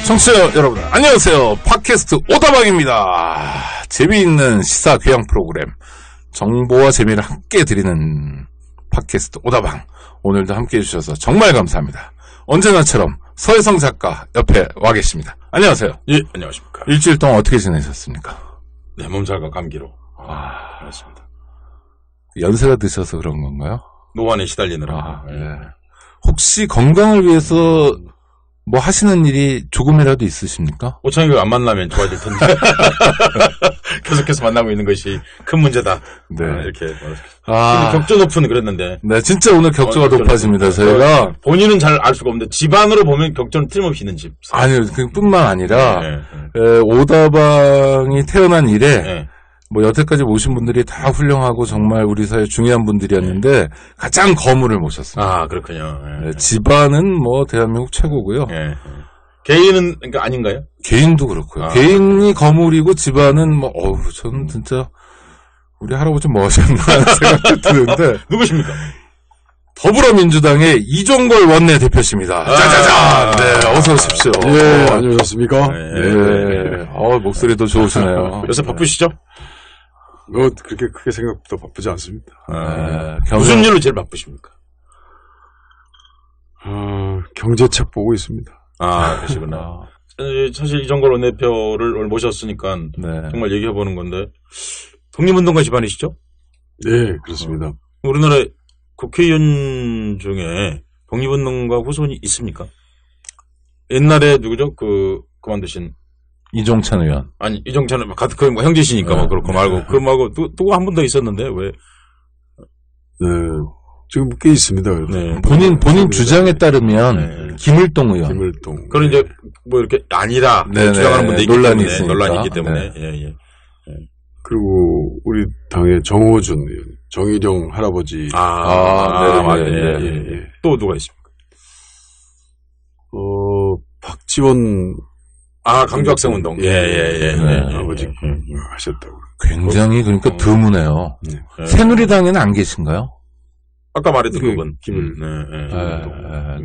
청취자 여러분 안녕하세요. 팟캐스트 오다방입니다. 재미있는 시사 교양 프로그램 정보와 재미를 함께 드리는 팟캐스트 오다방, 오늘도 함께 해주셔서 정말 감사합니다. 언제나처럼 서혜성 작가 옆에 와 계십니다. 안녕하세요. 예, 안녕하십니까. 일주일 동안 어떻게 지내셨습니까? 네, 몸살과 감기로. 그렇습니다. 연세가 드셔서 그런 건가요? 노안에 시달리느라. 네. 혹시 건강을 위해서 뭐 하시는 일이 조금이라도 있으십니까? 오창이가 안 만나면 좋아질 텐데. 계속해서 만나고 있는 것이 큰 문제다. 네. 이렇게. 격조 높은 그랬는데. 네, 진짜 오늘 격조가 높아집니다. 저희가. 본인은 잘 알 수가 없는데 집안으로 보면 격조는 틀림없이 있는 집. 아니요, 그뿐만 아니라, 오다방이 태어난 이래, 뭐 여태까지 모신 분들이 다 훌륭하고 정말 우리 사회 중요한 분들이었는데 가장 거물을 모셨습니다. 아, 그렇군요. 네, 집안은 뭐 대한민국 최고고요. 개인은 그러니까 아닌가요? 개인도 그렇고요. 개인이 거물이고 집안은 뭐 저는 진짜 우리 할아버지 뭐 하셨나 하는 생각이 드는데. 누구십니까? 더불어민주당의 이종걸 원내대표십니다. 짜자잔! 네, 어서 오십시오. 예, 안녕하십니까? 네. 목소리도 좋으시네요. 요새 바쁘시죠? 그렇게 크게 생각보다 바쁘지 않습니다. 무슨 일로 제일 바쁘십니까? 경제책 보고 있습니다. 그러시구나. 사실 이종걸 원내대표를 오늘 모셨으니까 정말 얘기해보는 건데, 독립운동가 집안이시죠? 네, 그렇습니다. 우리나라의 국회의원 중에 독립운동가 후손이 있습니까? 옛날에 누구죠? 그만두신 이종찬 의원. 아니, 이종찬은 그 형제시니까 뭐 그렇고 말고 그 말고 누구 한 분 더 있었는데 왜? 네, 지금 꽤 있습니다. 네. 본인 주장에 따르면 김을동 의원. 김을동. 그런 이제 뭐 이렇게 아니다 주장하는 분들 논란이 있기 때문에. 그리고 우리 당의 정호준 의원, 정일영 할아버지. 네. 또 누가 있습니까? 박지원. 강주학생운동. 아버지 하셨다고. 굉장히 그러니까 드무네요. 새누리당에는 안 계신가요? 아까 말했던 그분.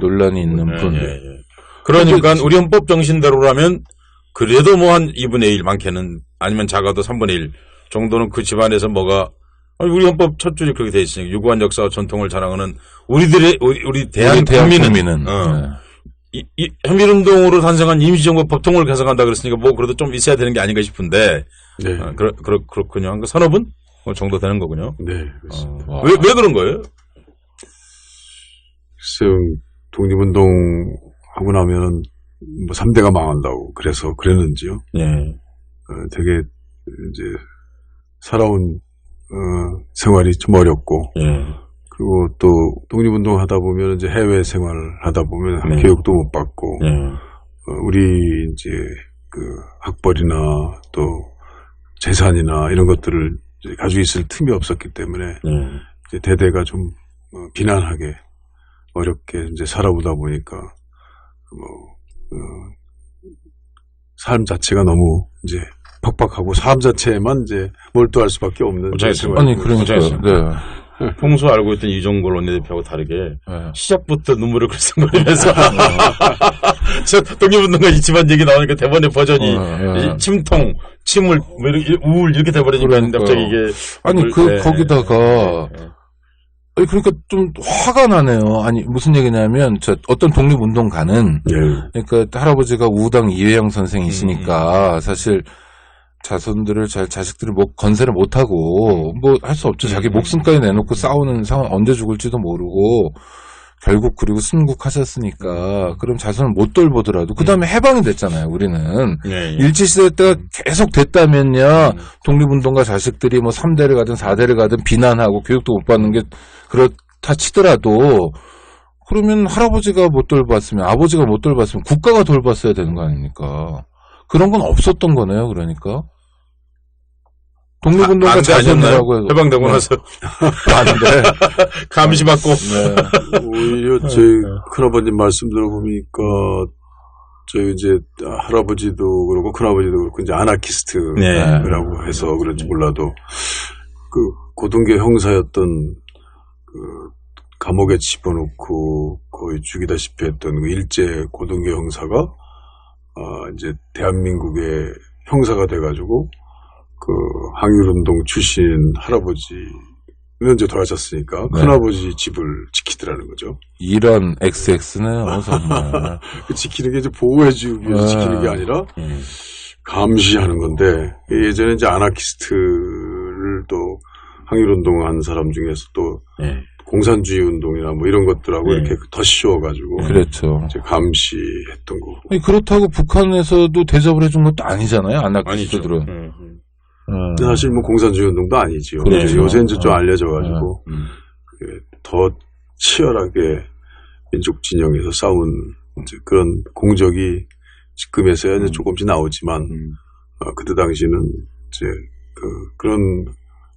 논란이 있는 분. 그러니까 우리 헌법 정신대로라면 그래도 뭐 한 2분의 1 많게는 아니면 작아도 3분의 1 정도는 그 집안에서 뭐가 우리 헌법 첫 줄이 그렇게 돼 있으니까 유구한 역사와 전통을 자랑하는 우리 대한민국민은 이 현민운동으로 탄생한 임시정부 법통을 개정한다 그랬으니까 뭐 그래도 좀 있어야 되는 게 아닌가 싶은데 그렇군요. 한 서너 분 정도 되는 거군요. 네, 그렇습니다. 왜 그런 거예요? 글쎄요, 독립운동 하고 나면은 뭐 3대가 망한다고 그래서 그랬는지요. 되게 이제 살아온 생활이 좀 어렵고. 그리고 또 독립운동 하다 보면 이제 해외 생활을 하다 보면 교육도 못 받고 우리 이제 그 학벌이나 또 재산이나 이런 것들을 이제 가지고 있을 틈이 없었기 때문에 이제 대대가 좀 비난하게 어렵게 이제 살아오다 보니까 삶 자체가 너무 이제 팍팍하고 삶 자체에만 이제 몰두할 수밖에 없는. 아니 그러니까요. 네. 평소 알고 있던 이종걸 원내대표하고 다르게 시작부터 눈물을 글썽거리면서 저 독립운동가 이 집안 얘기 나오니까 대본의 버전이 침통, 침울, 뭐 이렇게 우울 이렇게 돼버리니까 갑자기 이게 거기다가 그러니까 좀 화가 나네요. 아니 무슨 얘기냐면 어떤 독립운동가는 그러니까 할아버지가 우당 이회영 선생이시니까 사실 자식들을 뭐 건세를 못하고 뭐 할 수 없죠. 자기 목숨까지 내놓고 싸우는 상황, 언제 죽을지도 모르고 결국 그리고 순국하셨으니까 그럼 자손을 못 돌보더라도 그 다음에 해방이 됐잖아요. 우리는 일제시대 때가 계속 됐다면요 독립운동가 자식들이 뭐 3대를 가든 4대를 가든 비난하고 교육도 못 받는 게 그렇다 치더라도 그러면 할아버지가 못 돌봤으면 아버지가 못 돌봤으면 국가가 돌봤어야 되는 거 아닙니까? 그런 건 없었던 거네요. 그러니까 독립운동가 자손이라고 해서 해방되고 나서 안돼 감시받고 오히려 저희 큰아버님 말씀 들어보니까 저희 이제 할아버지도 그렇고 큰아버지도 그렇고 이제 아나키스트라고 해서 그런지 몰라도 그 고등교 형사였던 그 감옥에 집어넣고 거의 죽이다시피 했던 그 일제 고등교 형사가 이제 대한민국의 형사가 돼가지고 그 항일운동 출신 할아버지는 이제 돌아가셨으니까 네. 큰아버지 집을 지키더라는 거죠. 이런 XX는 정말. 지키는 게 이제 보호해주기 위해서 지키는 게 아니라 감시하는 건데 예전에 이제 아나키스트를 또 항일운동한 사람 중에서 또 공산주의 운동이나 뭐 이런 것들하고 이렇게 덧씌워가지고 그렇죠. 이제 감시했던 거고. 아니, 그렇다고 북한에서도 대접을 해준 것도 아니잖아요. 아나키스트들은. 사실 뭐 공산주의 운동도 아니지요. 그렇죠. 요새 이제 좀 알려져가지고 더 치열하게 민족 진영에서 싸운 이제 그런 공적이 지금에서야 이제 조금씩 나오지만 그때 당시는 이제 그런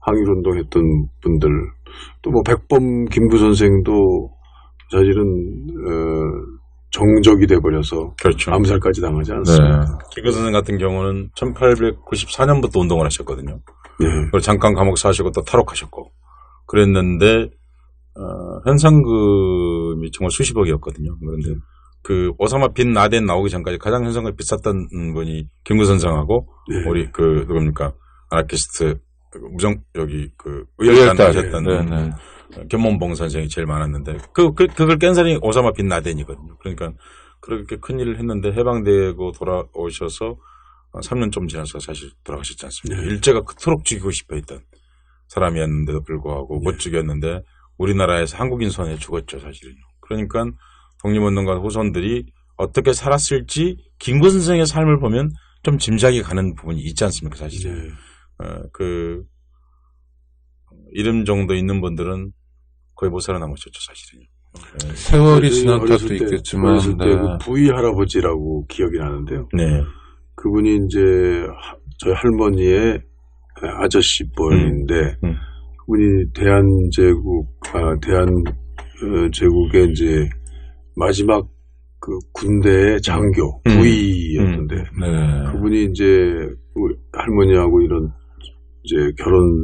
항일운동 했던 분들 또 뭐 백범 김구 선생도 사실은 정적이 돼버려서 그렇죠. 암살까지 당하지 않습니다. 네. 김구 선생 같은 경우는 1894년부터 운동을 하셨거든요. 네. 그리고 잠깐 감옥 사시고 또 탈옥하셨고 그랬는데 현상금이 정말 수십억이었거든요. 그런데 그 오사마 빈 라덴 나오기 전까지 가장 현상금이 비쌌던 분이 김구 선생하고 우리 그 누굽니까 아나키스트 무정 여기 그 의열단 하셨던 견몬봉 선생이 제일 많았는데 그걸 깬 사람이 오사마 빈 라덴이거든요. 그러니까 그렇게 큰 일을 했는데 해방되고 돌아오셔서 3년 좀 지나서 사실 돌아가셨지 않습니까? 일제가 그토록 죽이고 싶어 했던 사람이었는데도 불구하고 못 죽였는데 우리나라에서 한국인 손에 죽었죠, 사실은요. 그러니까 독립운동가 후손들이 어떻게 살았을지 김구 선생의 삶을 보면 좀 짐작이 가는 부분이 있지 않습니까, 사실은. 그 이름 정도 있는 분들은 거의 못 살아남으셨죠, 사실은요. 세월이 지난 탓도 있겠지만. 어렸을 때 그 부이 할아버지라고 기억이 나는데요. 네. 그분이 이제 저희 할머니의 아저씨 뻘인데 그분이 대한제국의 이제 마지막 그 군대의 장교 부이였는데 그분이 이제 우리 할머니하고 이런 이제 결혼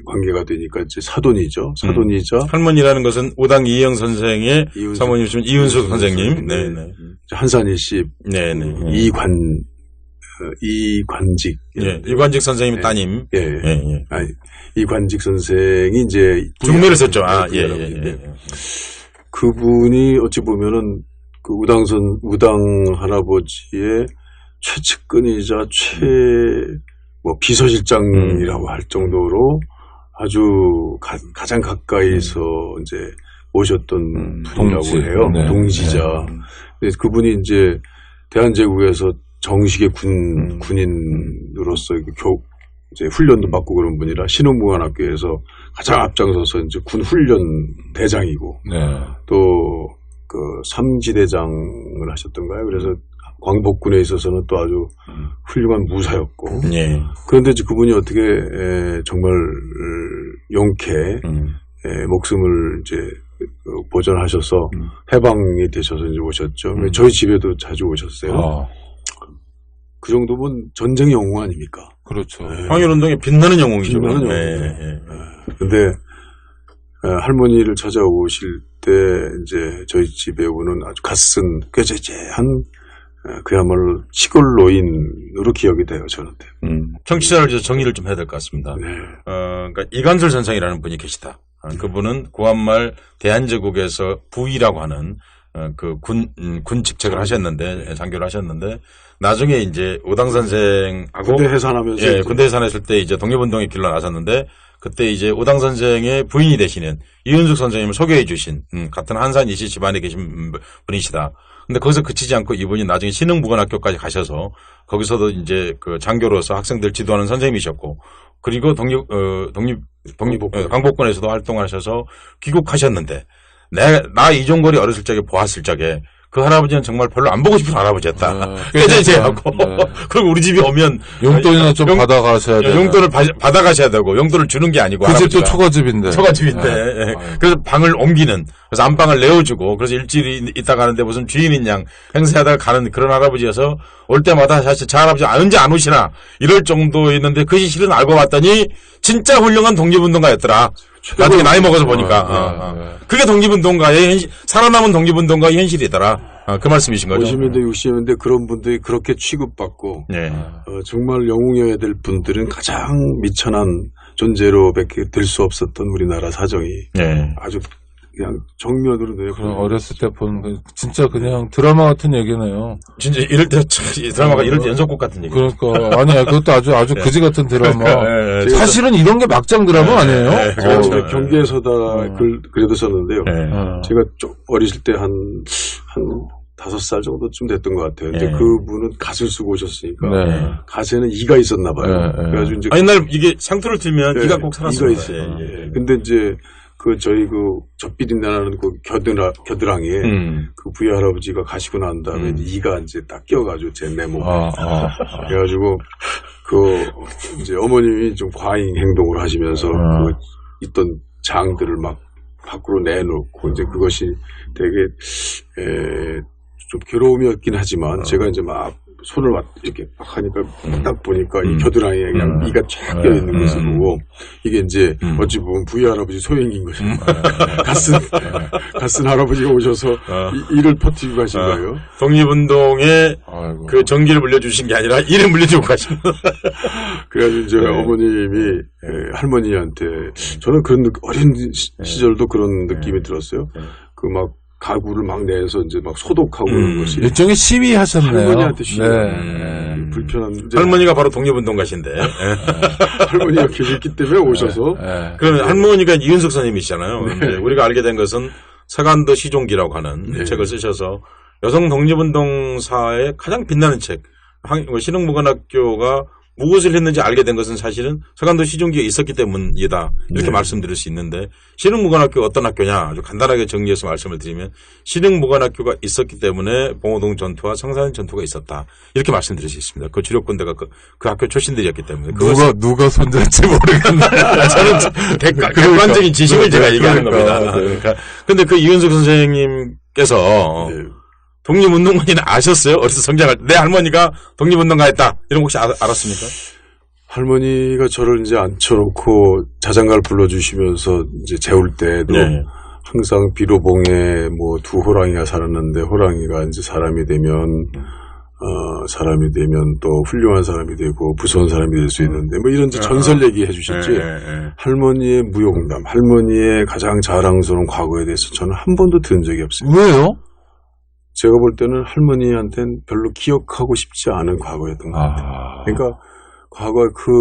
관계가 되니까 이제 사돈이죠. 사돈이자 할머니라는 것은 우당 이영 선생의 사모님이신 이윤숙 선생님. 네네. 한산희 씨. 네네. 이관직. 예, 이관직 선생님 따님. 예. 아니, 이관직 선생이 이제 중매를 썼죠. 예. 그분이 어찌 보면은 그 우당 할아버지의 최측근이자 비서실장이라고 할 정도로 아주 가장 가까이서 이제 모셨던 분이라고 해요. 네. 동지자. 근데 그분이 이제 대한제국에서 정식의 군인으로서 이제 훈련도 받고 그런 분이라 신흥무관학교에서 가장 앞장서서 이제 군 훈련 대장이고 또 그 삼지대장을 하셨던가요? 그래서 광복군에 있어서는 또 아주 훌륭한 무사였고. 그런데 이제 그분이 어떻게 정말 용케 목숨을 이제 보존하셔서 해방이 되셔서 이제 오셨죠. 저희 집에도 자주 오셨어요. 그 정도면 전쟁 영웅 아닙니까? 그렇죠. 항일운동의 빛나는 영웅이죠. 빛나는 영웅. 근데 할머니를 찾아오실 때 이제 저희 집에 오는 아주 갓쓴 꾀죄죄한 그야말로 시골 노인으로 기억이 돼요, 저한테. 청취자를 위해서 정리를 좀 해야 될 것 같습니다. 그러니까 이관술 선생이라는 분이 계시다. 그분은 구한말 대한제국에서 부위라고 하는 그 군 직책을 하셨는데, 장교를 하셨는데, 나중에 이제 우당 선생하고 군대 해산하면서 군대 해산했을 때 이제 독립운동의 길로 나섰는데, 그때 이제 우당 선생의 부인이 되시는 이윤숙 선생님을 소개해 주신 같은 한산 이씨 집안에 계신 분이시다. 근데 거기서 그치지 않고 이분이 나중에 신흥무관학교까지 가셔서 거기서도 이제 그 장교로서 학생들 지도하는 선생님이셨고, 그리고 광복군에서도 활동하셔서 귀국하셨는데, 나 이종걸이 어렸을 적에 보았을 적에 그 할아버지는 정말 별로 안 보고 싶은 할아버지였다. 꾀죄죄하고 그리고 우리 집에 오면 용돈이나 좀 받아가셔야 돼요. 용돈을 받아가셔야 되고 용돈을 주는 게 아니고 그 집도 초가집인데. 그래서 방을 옮기는, 그래서 안방을 내어주고, 그래서 일주일 있다 가는데 무슨 주인인 양 행세하다가 가는 그런 할아버지여서 올 때마다 사실 저 할아버지 언제 안 오시나 이럴 정도였는데 그 실은 알고 봤더니 진짜 훌륭한 독립운동가였더라. 나중에 나이 먹어서 보니까. 그게 독립운동가의 살아남은 독립운동가의 현실이더라. 그 말씀이신 거죠? 50년대, 60년대 그런 분들이 그렇게 취급받고 네. 정말 영웅이어야 될 분들은 가장 미천한 존재로밖에 될 수 없었던 우리나라 사정이 네. 아주 그냥 정면으로 내려가는 어렸을 때 본 진짜 그냥 드라마 같은 얘기네요. 진짜 이럴 때 드라마가 이럴 때 연속곡 같은 얘기. 그러니까 아니야 그것도 아주 그지 같은 드라마. 네. 사실은 이런 게 막장 드라마 아니에요? 네. 제가 그렇죠. 경계에서다 그래도 썼는데요. 네. 제가 좀 어리실 때 한 5살 정도쯤 됐던 것 같아요. 이제 네. 그분은 갓을 쓰고 오셨으니까 네. 갓에는 이가 있었나 봐요. 네. 그래가지고 이제 옛날 이게 상투를 틀면 네, 이가 꼭 살았어요. 이가 있어요. 근데 이제 저희 젖비린내나는 그 겨드랑이에 그 부여 할아버지가 가시고 난 다음에 이가 이제 딱 끼어가지고 제 내 몸에. 그래가지고 이제 어머님이 좀 과잉 행동을 하시면서 그 있던 장들을 막 밖으로 내놓고 이제 그것이 되게 좀 괴로움이었긴 하지만 제가 이제 막 손을 이렇게 막 하니까 딱 보니까 이 겨드랑이에 그냥 이가 쫙 껴있는 것을 보고 이게 이제 어찌 보면 부의 할아버지 소행인 거죠. 갓쓴 할아버지가 오셔서 이를 퍼뜨리고 가신 거예요. 독립운동에 그 전기를 물려주신 게 아니라 이를 물려주고 가신 거예요. 그래가지고 이제 어머님이 할머니한테 저는 그런 어린 시절도 그런 느낌이 들었어요. 그 막 가구를 막 내서 이제 막 소독하고 그런 것이 일종의 시위하셨네요. 할머니한테 시위. 네. 불편한 할머니가 바로 독립운동가신데 할머니가 계셨기 때문에 오셔서 그러면 할머니가 이윤석 선생님이시잖아요. 네. 우리가 알게 된 것은 서간도 시종기라고 하는 책을 쓰셔서 여성 독립운동사의 가장 빛나는 책 신흥무관학교가 무엇을 했는지 알게 된 것은 사실은 서간도 시종기가 있었기 때문이다. 이렇게 말씀드릴 수 있는데 신흥무관학교가 어떤 학교냐 아주 간단하게 정리해서 말씀을 드리면 신흥무관학교가 있었기 때문에 봉오동 전투와 성산 전투가 있었다. 이렇게 말씀드릴 수 있습니다. 그 주력군대가 그 학교 출신들이었기 때문에. 누가 손절할지 모르겠네. 저는 객관적인 지식을 제가 얘기하는 겁니다. 그러니까 근데 그 이윤석 선생님께서 독립운동가는 아셨어요? 어디서 성장할 때 내 할머니가 독립운동가였다. 이런 거 혹시 알았습니까? 할머니가 저를 이제 앉혀놓고 자장가를 불러주시면서 이제 재울 때도 항상 비로봉에 뭐 두 호랑이가 살았는데 호랑이가 이제 사람이 되면 또 훌륭한 사람이 되고 무서운 사람이 될 수 있는데 뭐 이런 전설 얘기 해주셨지. 할머니의 무용담, 할머니의 가장 자랑스러운 과거에 대해서 저는 한 번도 들은 적이 없어요. 왜요? 제가 볼 때는 할머니한테는 별로 기억하고 싶지 않은 과거였던 것 같아요. 그러니까 과거 그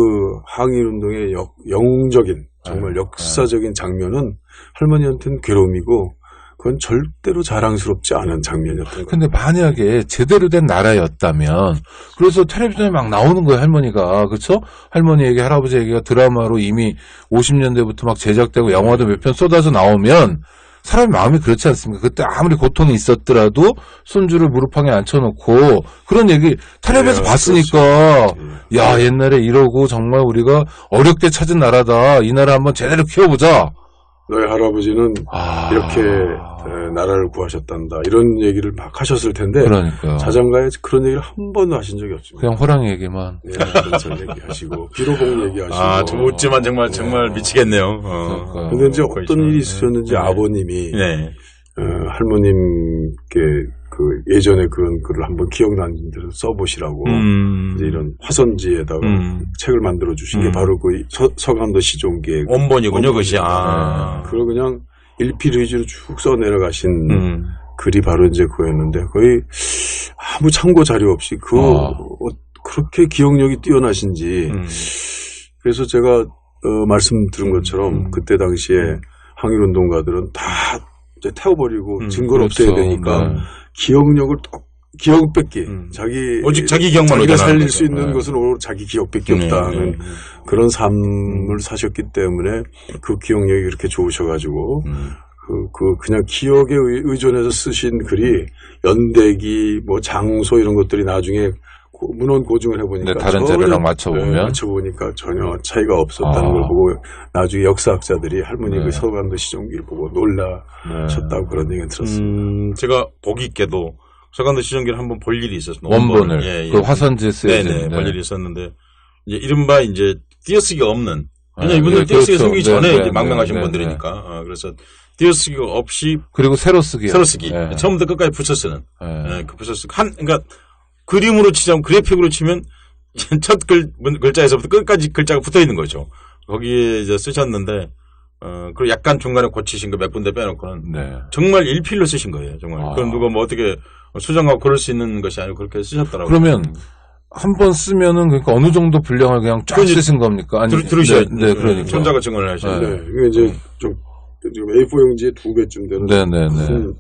항일운동의 영웅적인 정말 역사적인 장면은 할머니한테는 괴로움이고 그건 절대로 자랑스럽지 않은 장면이었던 거예요. 근데 만약에 제대로 된 나라였다면 그래서 텔레비전에 막 나오는 거예요 할머니가. 그렇죠? 할머니 얘기 할아버지 얘기가 드라마로 이미 50년대부터 막 제작되고 영화도 몇 편 쏟아져 나오면 사람의 마음이 그렇지 않습니까? 그때 아무리 고통이 있었더라도 손주를 무릎팍에 앉혀놓고 그런 얘기 텔레비에서 봤으니까 야 옛날에 이러고 정말 우리가 어렵게 찾은 나라다. 이 나라 한번 제대로 키워보자. 너의 할아버지는 이렇게 나라를 구하셨단다. 이런 얘기를 막 하셨을 텐데 그러니까 자장가에 그런 얘기를 한 번도 하신 적이 없습니다. 그냥 호랑이 얘기만. 전설 얘기하시고 비로봉 얘기하시고. 좀 웃지만 정말 미치겠네요. 근데 이제 어떤 일이 있으셨는지 아버님이 할머님께 그 예전에 그런 글을 한번 기억나는 대로 써보시라고 이제 이런 화선지에다가 책을 만들어 주신 게 바로 그 서간도 시종기의 원본이군요, 그것이. 그걸 그냥 일필의지로 쭉 써 내려가신 글이 바로 이제 그거였는데 거의 아무 참고 자료 없이 그렇게 기억력이 뛰어나신지 그래서 제가 말씀 들은 것처럼 그때 당시에 항일운동가들은 다 이제 태워버리고 증거를 없애야 되니까 기억력을 기억 뺏기 오직 자기 기억만 자기가 살릴 거죠. 수 있는 것은 오로지 자기 기억밖에 없다는 그런 삶을 사셨기 때문에 그 기억력이 그렇게 좋으셔가지고 그냥 기억에 의존해서 쓰신 글이 연대기 뭐 장소 이런 것들이 나중에 문헌 고증을 해보니까 다른 자료랑 맞춰보니까 전혀 차이가 없었다는 걸 보고 나중에 역사학자들이 할머니 그 서간도 시종기를 보고 놀라셨다고 그런 얘기를 들었습니다. 제가 보기 있게도 서간도 시종기를 한번 볼 일이 있었습니다. 원본을 그 화선지에 쓰여진 볼 일이 있었는데 이제 이른바 이제 띄어쓰기 없는 왜냐 이분들 띄어쓰기 그렇죠. 쓰기 전에 네, 이제 네, 망명하신 네, 분들이니까 그래서 띄어쓰기가 없이 그리고 새로 쓰기. 처음부터 끝까지 붙여 쓰는 네. 그 붙여 쓰기 그러니까 그림으로 치자면 그래픽으로 치면 첫 글자에서부터 끝까지 글자가 붙어 있는 거죠. 거기에 이제 쓰셨는데 그리고 약간 중간에 고치신 거 몇 군데 빼놓고는 네. 정말 일필로 쓰신 거예요. 정말. 그건 누가 뭐 어떻게 수정하고 그럴 수 있는 것이 아니고 그렇게 쓰셨더라고요. 그러면 한 번 쓰면은 그러니까 어느 정도 분량을 그냥 쫙 쓰신 겁니까? 아니, 들으셔야 네, 그러니까. 손자가 증언을 하셔야 돼요. 네. 이게 이제 좀 지금 A4 용지의 2배쯤 되는 큰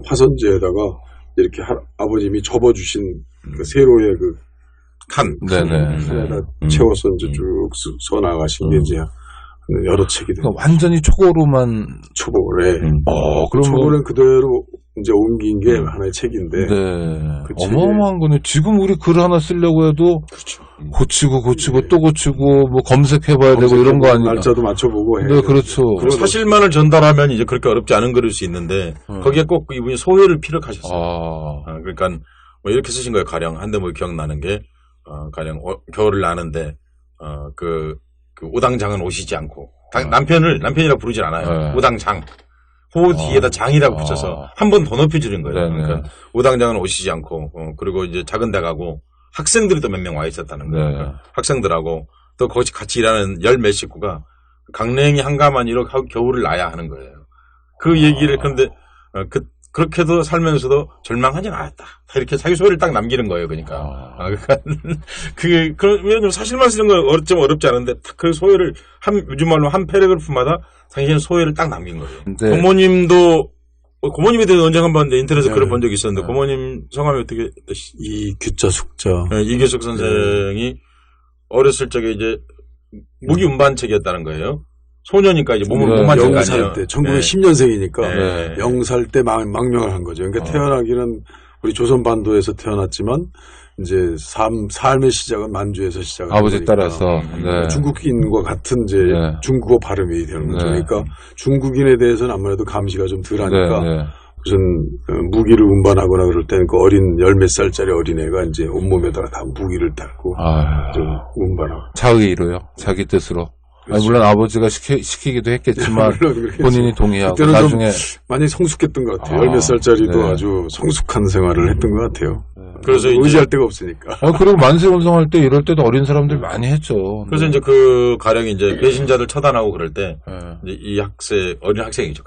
화선지에다가 이렇게 아버님이 접어주신 그 세로의 그 칸. 칸에다 채워서 이제 쭉 써 나가신 게 이제 여러 책이 돼요. 그러니까 완전히 초고로만. 초보래. 그럼 초보는 그대로 이제 옮긴 게 하나의 책인데. 네. 그 어마어마한 거네. 지금 우리 글 하나 쓰려고 해도. 그렇죠. 고치고 또 고치고 뭐 검색해봐야 되고 이런 거 아니에요. 날짜도 맞춰보고 해. 네, 그렇죠. 사실만을 전달하면 이제 그렇게 어렵지 않은 글일 수 있는데 거기에 꼭 이분이 소회를 피력하셨어요. 그러니까 뭐 이렇게 쓰신 거예요. 가령 한데 뭐 기억나는 게 가령 겨울을 나는데 그 오당장은 오시지 않고 남편이라고 부르질 않아요. 네. 오당장. 호 뒤에다 장이라고 붙여서 한 번 더 높여 주는 거예요. 그러니까 오당장은 오시지 않고 그리고 이제 작은 데 가고 학생들이 또 몇 명 와 있었다는 거예요. 네. 학생들하고 또 거기 같이 일하는 열 몇 식구가 강냉이 한가만이로 겨울을 나야 하는 거예요. 그 얘기를 그런데 그렇게도 살면서도 절망하진 않았다. 이렇게 자기 소리를 딱 남기는 거예요. 그러니까. 그러니까 왜냐면 사실만 쓰는 건 좀 어렵지 않은데 그 소회를 요즘 말로 한 패러그래프마다 당신은 소회를 딱 남긴 거예요. 네. 고모님에 대해서 언제 한번 인터넷에 글을 본 적이 있었는데 고모님 성함이 어떻게 되시죠? 이규자 숙자. 네, 이규석 선생이 어렸을 적에 이제 무기 운반책이었다는 거예요. 소녀니까 이제 몸을 못 만질 거 아니에요. 0살 때 1910년생이니까 네. 0살 때 망명을 한 거죠. 그러니까 태어나기는 우리 조선 반도에서 태어났지만 이제 삶의 시작은 만주에서 시작을 아버지 따라서 중국인과 같은 이제 중국어 발음이 되는 거죠. 그러니까 중국인에 대해서는 아무래도 감시가 좀 덜하니까 무슨 무기를 운반하거나 그럴 때는 그 어린 열 몇 살짜리 어린애가 이제 온몸에다가 다 무기를 달고 좀 운반하고 자의로요. 자기 뜻으로. 아니, 물론 아버지가 시키기도 했겠지만 본인이 동의하고 나중에 많이 성숙했던 것 같아요. 열 몇 살짜리도 아주 성숙한 생활을 했던 것 같아요. 그래서 의지할 데가 없으니까. 그리고 만세운동할 때 이럴 때도 어린 사람들 많이 했죠. 그래서 이제 그 가령 이제 배신자들 처단하고 그럴 때 이제 이 어린 학생이죠.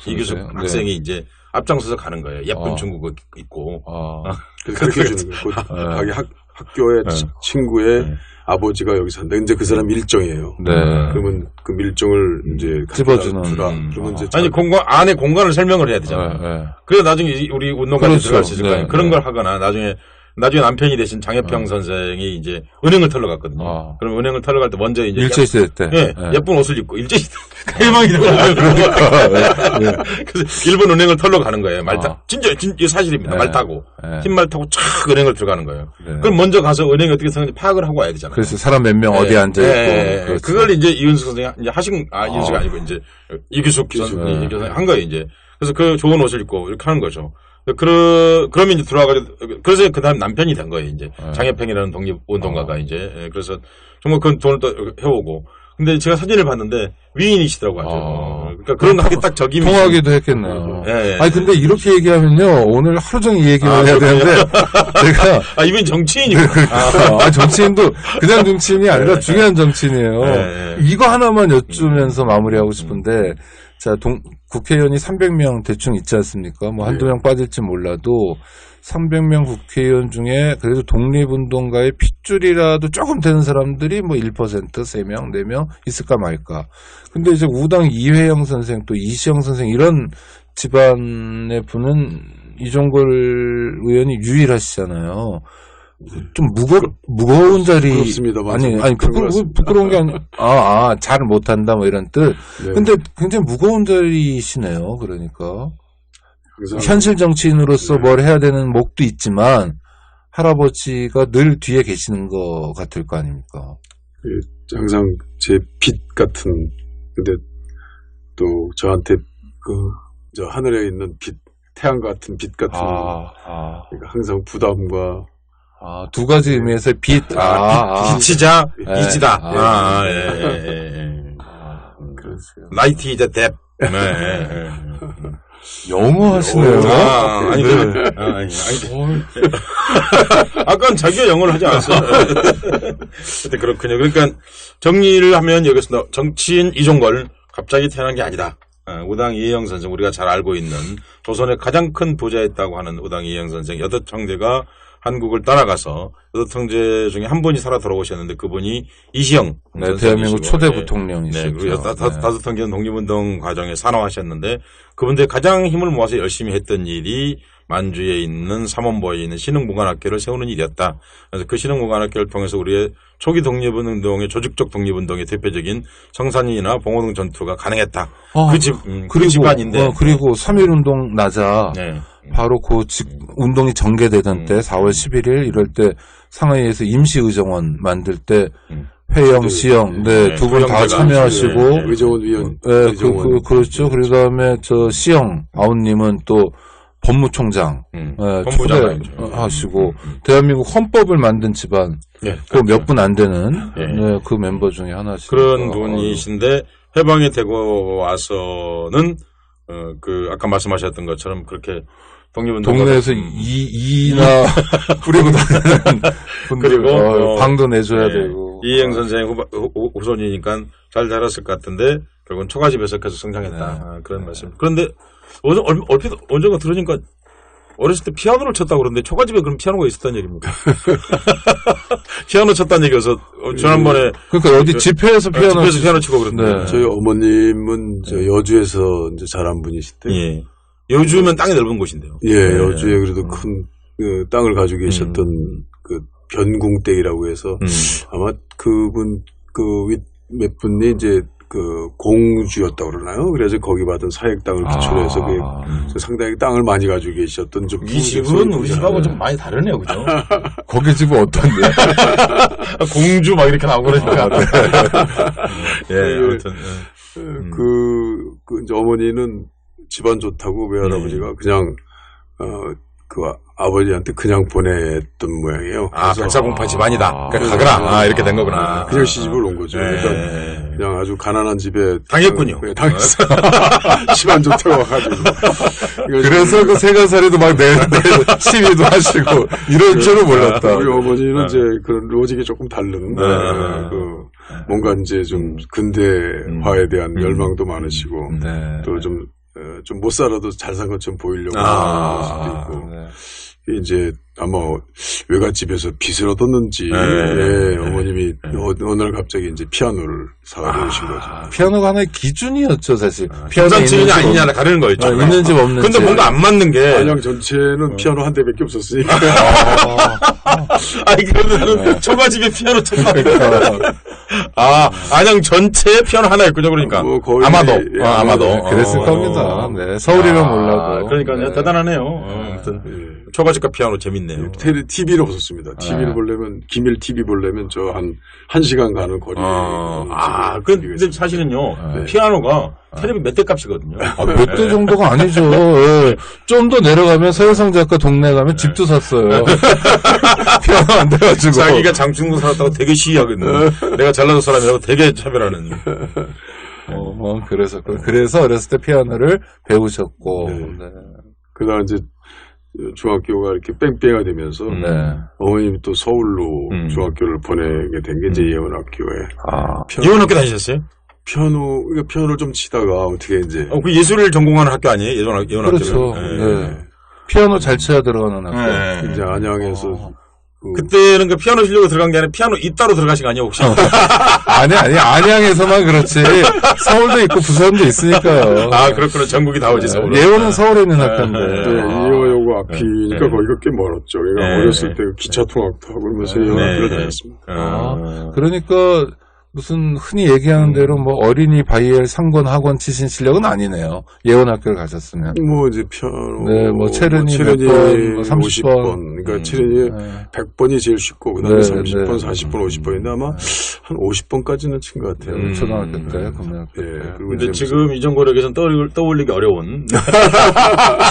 이규숙 학생이 이제 앞장서서 가는 거예요. 예쁜 중국어 입고. 그렇게 해주는 거예요. 자기 학교의 친구의 아버지가 여기 산다. 이제 그 사람 일정이에요. 그러면 그 밀정을 이제 찝어주는. 그러면 이제 아니 안에 공간을 설명을 해야 되잖아요. 그래 나중에 우리 운동까지 들어갈 수 있을 거 아니에요. 그런 걸 하거나 나중에 남편이 되신 장혜평 선생이 이제 은행을 털러 갔거든요. 그럼 은행을 털러 갈 때 먼저 이제 일제시대 때 예쁜 옷을 입고 일제시대 그러니까 그래서 일본 은행을 털러 가는 거예요. 진짜 이게 사실입니다. 말 타고 흰말 타고 촥 은행을 들어가는 거예요. 그럼 먼저 가서 은행이 어떻게 생겼는지 파악을 하고 와야 되잖아요. 그래서 사람 몇 명 어디에 앉아 있고 그걸 이제 이윤숙 선생이 이제 이윤숙이 아니고 이제 이규숙 선생이 한 거예요. 이제 그래서 그 좋은 옷을 입고 이렇게 하는 거죠. 그러면 이제 들어와가지고, 그래서 그 다음 남편이 된 거예요, 이제. 장혜평이라는 독립운동가가 이제. 그래서 정말 그 돈을 또 해오고. 근데 제가 사진을 봤는데 위인이시더라고요, 아주. 그러니까 그런 하기 딱 적임이. 통하기도 했겠네요. 아니, 근데 이렇게 얘기하면요, 오늘 하루 종일 얘기를 해야 되는데, 제가. 이분 정치인이고. 정치인도 그냥 정치인이 아니라 중요한 정치인이에요. 이거 하나만 여쭈면서 마무리하고 싶은데, 자, 국회의원이 300명 대충 있지 않습니까? 뭐 한두 명 빠질지 몰라도 300명 국회의원 중에 그래도 독립운동가의 핏줄이라도 조금 되는 사람들이 뭐 1%, 3명, 4명 있을까 말까. 근데 이제 우당 이회영 선생 또 이시영 선생 이런 집안의 분은 이종걸 의원이 유일하시잖아요. 좀 무거운 자리. 그렇습니다. 아니, 부끄러운 게 아니라, 잘 못한다, 뭐 이런 뜻. 근데 굉장히 무거운 자리시네요, 그러니까. 현실 정치인으로서 뭘 해야 되는 몫도 있지만, 할아버지가 늘 뒤에 계시는 것 같을 거 아닙니까? 항상 제 빛 같은, 근데 또 저한테 저 하늘에 있는 빛, 태양 같은 빛 같은, 그러니까 항상 부담과 두 가지 의미에서의 빛. 빛이자 예. 이지다. 그렇죠. 라이트 이제 뎁. 영어 하시네요. 아니, 아까는 자기가 영어를 하지 않았어요. 하여튼 그렇군요. 그러니까 정리를 하면 여기서 정치인 이종걸 갑자기 태어난 게 아니다. 우당 이혜영 선생, 우리가 잘 알고 있는 조선의 가장 큰 부자였다고 하는 우당 이혜영 선생, 여덟 형제가 한국을 따라가서 여덟 형제 중에 한 분이 살아 돌아오셨는데 그분이 이시영. 네, 대한민국 초대 부통령이시죠. 네, 그리고 다섯 형제는 독립운동 과정에 산화하셨는데 그분들이 가장 힘을 모아서 열심히 했던 일이 만주에 있는 삼원보에 있는 신흥무관학교를 세우는 일이었다. 그래서 그 신흥무관학교를 통해서 우리의 초기 독립운동의 조직적 독립운동의 대표적인 성산이나 봉오동 전투가 가능했다. 그 집안인데. 그리고 3.1운동 나자 네. 바로 운동이 전개되던 때 4월 11일 이럴 때 상하이에서 임시의정원 만들 때 회영, 시영, 두 분 다 참여하시고. 의정원 위원. 네, 그렇죠. 그 다음에 시영 아웃님은 또 법무총장, 초대하시고, 대한민국 헌법을 만든 집안, 그 몇 분 안 되는, 그 멤버 중에 하나시고. 그런 분이신데, 해방이 되고 와서는, 아까 말씀하셨던 것처럼 그렇게 독립운동. 동네에서 이나 뿌리고 다니는 분들, 그리고, 방도 내줘야 되고. 이혜영 선생의 후손이니까 잘 자랐을 것 같은데, 결국은 초가집에서 계속 성장했다. 그런 말씀. 그런데, 얼핏 언젠가 들으니까 어렸을 때 피아노를 쳤다고 그러는데 초가집에 그럼 피아노가 있었다는 얘기입니까? 피아노 쳤다는 얘기여서 지난번에 그러니까 어디 집회에서 피아노 치고 그러는데 네. 저희 어머님은 여주에서 이제 자란 분이신데 예. 여주면 땅이 넓은 곳인데요. 예, 여주에 그래도 큰 땅을 가지고 계셨던 그 변궁댁이라고 해서 아마 그분 몇 분이 이제 공주였다고 그러나요? 그래서 거기 받은 사익 땅을 기초로 해서 상당히 땅을 많이 가지고 계셨던 좀. 이 집은 우리 집하고 좀 많이 다르네요, 그죠? 거기 집은 어떤데? 공주 막 이렇게 나오고 그러니까. 예, 아무튼. 이제 어머니는 집안 좋다고 외할아버지가 그냥, 아버지한테 그냥 보냈던 모양이에요. 백사공파 집안이다. 가거라. 이렇게 된 거구나. 그냥 시집을 온 거죠. 그러니까 그냥 아주 가난한 집에. 당했군요. 당했어. 집안 좋다고 와가지고. 그래서 그 세간살이도 막 시위도 하시고, 이럴 줄은 몰랐다. 우리 어머니는 이제 그런 로직이 조금 다른, 뭔가 이제 좀 근대화에 대한 열망도 많으시고, 또 좀 못 살아도 잘 산 것처럼 보이려고 하는 수도 있고. 이제 아마 외갓집에서 빚을 얻었는지 어머님이 어느 날 갑자기 이제 피아노를 사가지고 오신 거죠. 피아노가 하나의 기준이었죠 사실. 피아노인지 아니냐를 가리는 거였죠. 있는 집 없는 집. 근데 뭔가 안 맞는 게 안양 전체는 피아노 한 대밖에 없었으니까. 아니 그러면은 초가집에 피아노 쳤다니까. 안양 전체에 피아노 하나였군요. 그러니까 아마도 그랬을 겁니다. 네, 서울이면 몰라도. 그러니까 대단하네요. 아무튼 초가집과 피아노 재밌네요. TV를 없었습니다. TV를 보려면 기밀 TV 보려면 저 한 시간 가는 거리. 근데 사실은요 피아노가 텔레비 몇 대 값이거든요. 몇 대 정도가 아니죠. 좀 더 내려가면 서효상 작가 동네 가면 집도 샀어요. 피아노 안 돼가지고. 자기가 장충동 살았다고 되게 시위하거든요. 내가 전라도 사람이라고 되게 차별하는. 그래서 어렸을 때 피아노를 배우셨고. 그다음 이제 중학교가 이렇게 뺑뺑이가 되면서 어머님이 또 서울로 중학교를 보내게 된 게 이제 예원학교에. 예원학교 다니셨어요? 피아노를 좀 치다가 어떻게 이제. 그 예술을 전공하는 학교 아니에요? 예원학교. 그렇죠. 피아노 잘 쳐야 들어가는 학교. 이제 안양에서. 그때는 그 피아노 실력으로 들어간 게 아니라 피아노 입다로 들어가신 거 아니에요, 혹시? 아니, 안양에서만 그렇지. 서울도 있고 부산도 있으니까요. 그렇구나. 전국이 다 오지, 서울. 예원은 서울에 있는 학교인데. 이화여고 앞이니까 거기가 꽤 멀었죠. 그러니까 어렸을 때 기차통학도 하고 그러면서 예원학교를 다녔습니다. 그러니까 무슨 흔히 얘기하는 대로 뭐 어린이 바이엘 상권 학원 치신 실력은 아니네요. 예원학교를 가셨으면. 뭐 이제 피아노. 네, 뭐 체르니 몇 번, 뭐 30번. 그러니까 체르니 100번이 제일 쉽고 그다음에 30번, 40번, 50번인데 아마 한 50번까지는 친 것 같아요. 초등학교 때, 고등학교 때. 근데 지금 이정고력에서는 떠올리기 어려운.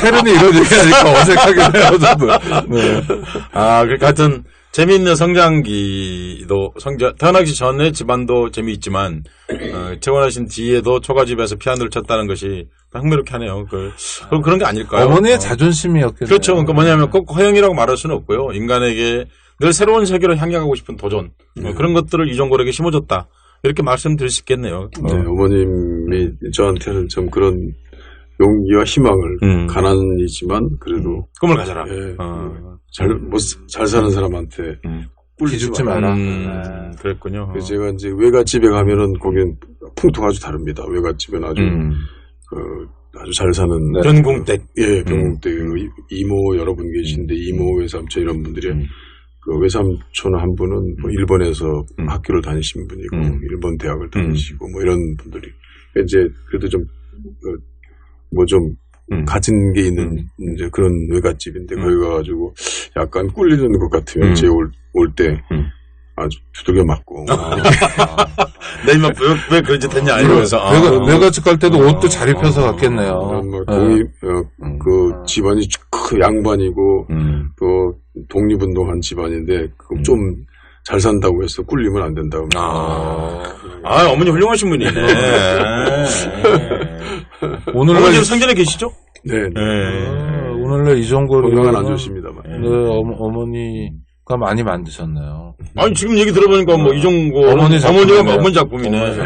체르니 이런 얘기하니까 어색하긴 해요, 저도. 그러니까 하여튼 재미있는 성장기도 태어나기 전에 집안도 재미있지만 태어나신 뒤에도 초가집에서 피아노를 쳤다는 것이 흥미롭게 하네요. 그런 게 아닐까요? 어머니의 자존심이었겠네요. 그렇죠. 그러니까 뭐냐면 꼭 허영이라고 말할 수는 없고요. 인간에게 늘 새로운 세계로 향해가고 싶은 도전 그런 것들을 이종걸에게 심어줬다. 이렇게 말씀드릴 수 있겠네요. 네, 어머님이 저한테는 좀 그런 용기와 희망을 가난이지만 그래도 꿈을 가져라. 예, 잘 사는 사람한테 기죽지 마라. 그랬군요. 그래서 제가 이제 외갓집에 가면은 거기는 풍토가 아주 다릅니다. 외갓집은 아주 아주 잘 사는 변궁댁. 예, 변궁댁 이모 여러분 계신데 이모 외삼촌 이런 분들이 그 외삼촌 한 분은 뭐 일본에서 학교를 다니신 분이고 일본 대학을 다니시고 뭐 이런 분들이 이제 그래도 좀 뭐 좀 가진 게 있는 이제 그런 외갓집인데 거기 가가지고 약간 꿀리는 것 같으면 제 올 때 아주 두들겨 맞고 내 입맛 왜 그런 짓 했냐 이러면서 외갓집 갈 때도 옷도 잘 입혀서 갔겠네요. 뭐 그 집안이 그 양반이고 또 독립운동한 집안인데 좀 잘 산다고 해서 꿀리면 안 된다고. 어머니 훌륭하신 분이네. 오늘날 어머니 성전에 계시죠? 네. 오늘날 이종걸 건강은 안 좋습니다만. 네, 어머니가 많이 만드셨네요. 아니 지금 얘기 들어보니까 뭐 이종걸 어머니가 어머니 작품이네.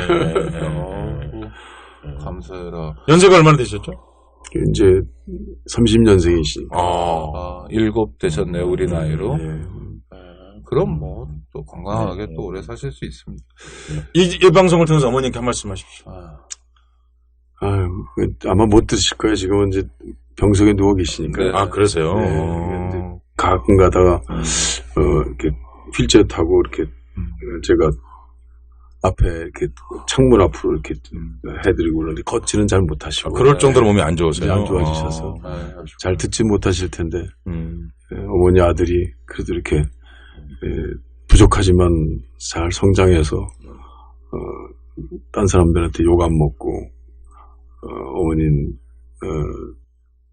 감사해라. 연세가 얼마나 되셨죠? 이제 30년생이시니까. 7 되셨네요, 우리 나이로. 그럼 뭐 또 건강하게 또 오래 사실 수 있습니다. 이 방송을 통해서 어머니께 한 말씀 하십시오. 아마 못 드실 거예요. 지금은 이제 병석에 누워 계시니까. 네. 그러세요? 네, 가끔 가다가, 이렇게 휠체어 타고 이렇게, 제가 앞에 이렇게 창문 앞으로 이렇게 해드리고 그러는데 걷지는 잘 못하시고. 그럴 정도로 몸이 안 좋으세요? 안 좋아지셔서. 잘 듣지 못하실 텐데, 어머니 아들이 그래도 이렇게, 부족하지만 잘 성장해서, 딴 사람들한테 욕 안 먹고, 어머님,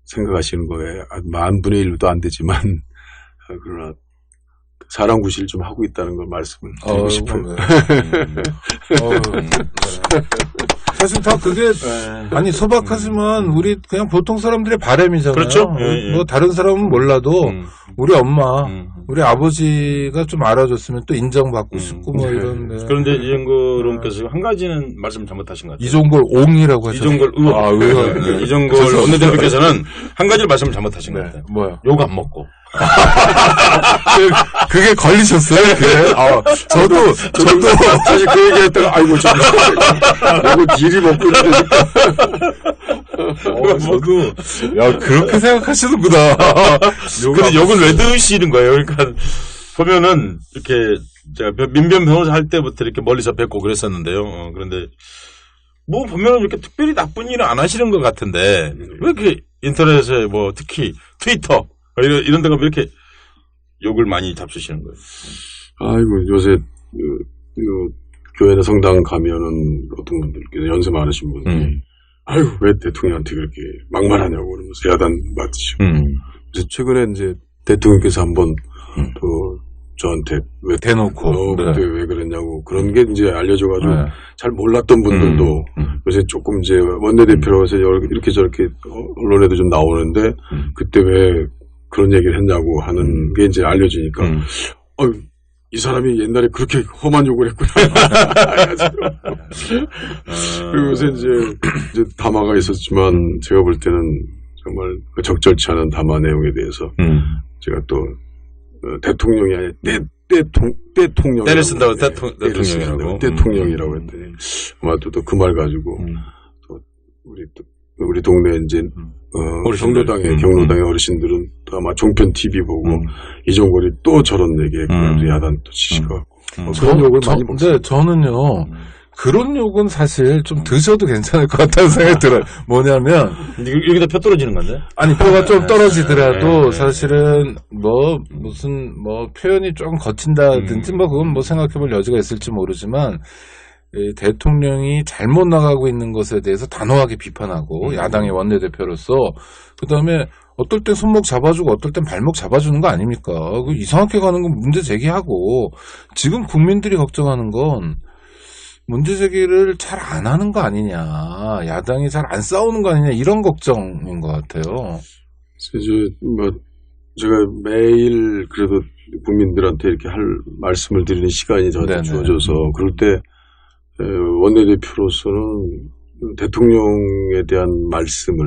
생각하시는 거에 10,000분의 1도 안 되지만, 그러나, 사랑 구실 좀 하고 있다는 걸 말씀을 드리고 싶어요. 사실 다 그게, 아니, 소박하지만, 우리 그냥 보통 사람들의 바람이잖아요. 그렇죠. 뭐, 다른 사람은 몰라도, 우리 엄마, 우리 아버지가 좀 알아줬으면 또 인정받고 싶고, 뭐, 이런. 그런데 이종걸님께서 한 가지는 말씀 잘못하신 것 같아요. 이종걸 옹이라고 하셨어요. 이종걸 의원. 이종걸 원내대표께서는 한 가지를 말씀을 잘못하신 것 같아요. 뭐요? 욕 안 먹고. 그게 걸리셨어요? 그게? 저도 사실 그 얘기 했다가, 아이고, 이거 딜이 먹고 이러니까. 저도, 야, 그렇게 생각하시는구나. 근데 욕은 왜 드시는 거예요? 그러니까, 보면은, 이렇게, 제가 민변 변호사 할 때부터 이렇게 멀리서 뵙고 그랬었는데요. 그런데, 뭐, 보면은 이렇게 특별히 나쁜 일은 안 하시는 것 같은데, 왜 이렇게 인터넷에 뭐, 특히 트위터, 이런 데가 왜 이렇게 욕을 많이 잡수시는 거예요? 아이고, 요새, 교회나 성당 가면은 어떤 분들께서 연세 많으신 분들이, 아이고, 왜 대통령한테 그렇게 막말하냐고 그러면서 야단 맞으시고. 그래서 최근에 이제 대통령께서 한번 또 저한테 왜 대놓고. 그때 왜 그랬냐고 그런 게 이제 알려져가지고 잘 몰랐던 분들도 요새 조금 이제 원내대표로서 이렇게 저렇게 언론에도 좀 나오는데 그때 왜 그런 얘기를 했냐고 하는 게 이제 알려지니까 이 사람이 옛날에 그렇게 험한 욕을 했구나. 그리고 요새 이제 담화가 있었지만 제가 볼 때는 정말 적절치 않은 담화 내용에 대해서 제가 또 대통령이 아니라 대통령 때를 쓴다고 대통령이라고 대통령이라고 했더니 아마 또 그 말 가지고 또 우리 동네 이제 경로당의 어르신들은 또 아마 종편 TV 보고 이종걸이 또 저런 얘기에 야단 또 치시고 그런 욕을 많이 먹습니다. 근데 저는요. 그런 욕은 사실 좀 드셔도 괜찮을 것 같다는 생각이 들어요. 뭐냐면 여기다 표 떨어지는 건데? 아니 표가 좀 떨어지더라도 사실은 뭐 무슨 뭐 표현이 조금 거친다든지 뭐 그건 뭐 생각해볼 여지가 있을지 모르지만 대통령이 잘못 나가고 있는 것에 대해서 단호하게 비판하고 야당의 원내대표로서 그다음에 어떨 땐 손목 잡아주고 어떨 땐 발목 잡아주는 거 아닙니까? 그 이상하게 가는 건 문제 제기하고 지금 국민들이 걱정하는 건 문제 제기를 잘 안 하는 거 아니냐, 야당이 잘 안 싸우는 거 아니냐 이런 걱정인 것 같아요. 그래서 이제 뭐 제가 매일 그래도 국민들한테 이렇게 할 말씀을 드리는 시간이 저한테 주어져서 그럴 때 원내대표로서는 대통령에 대한 말씀을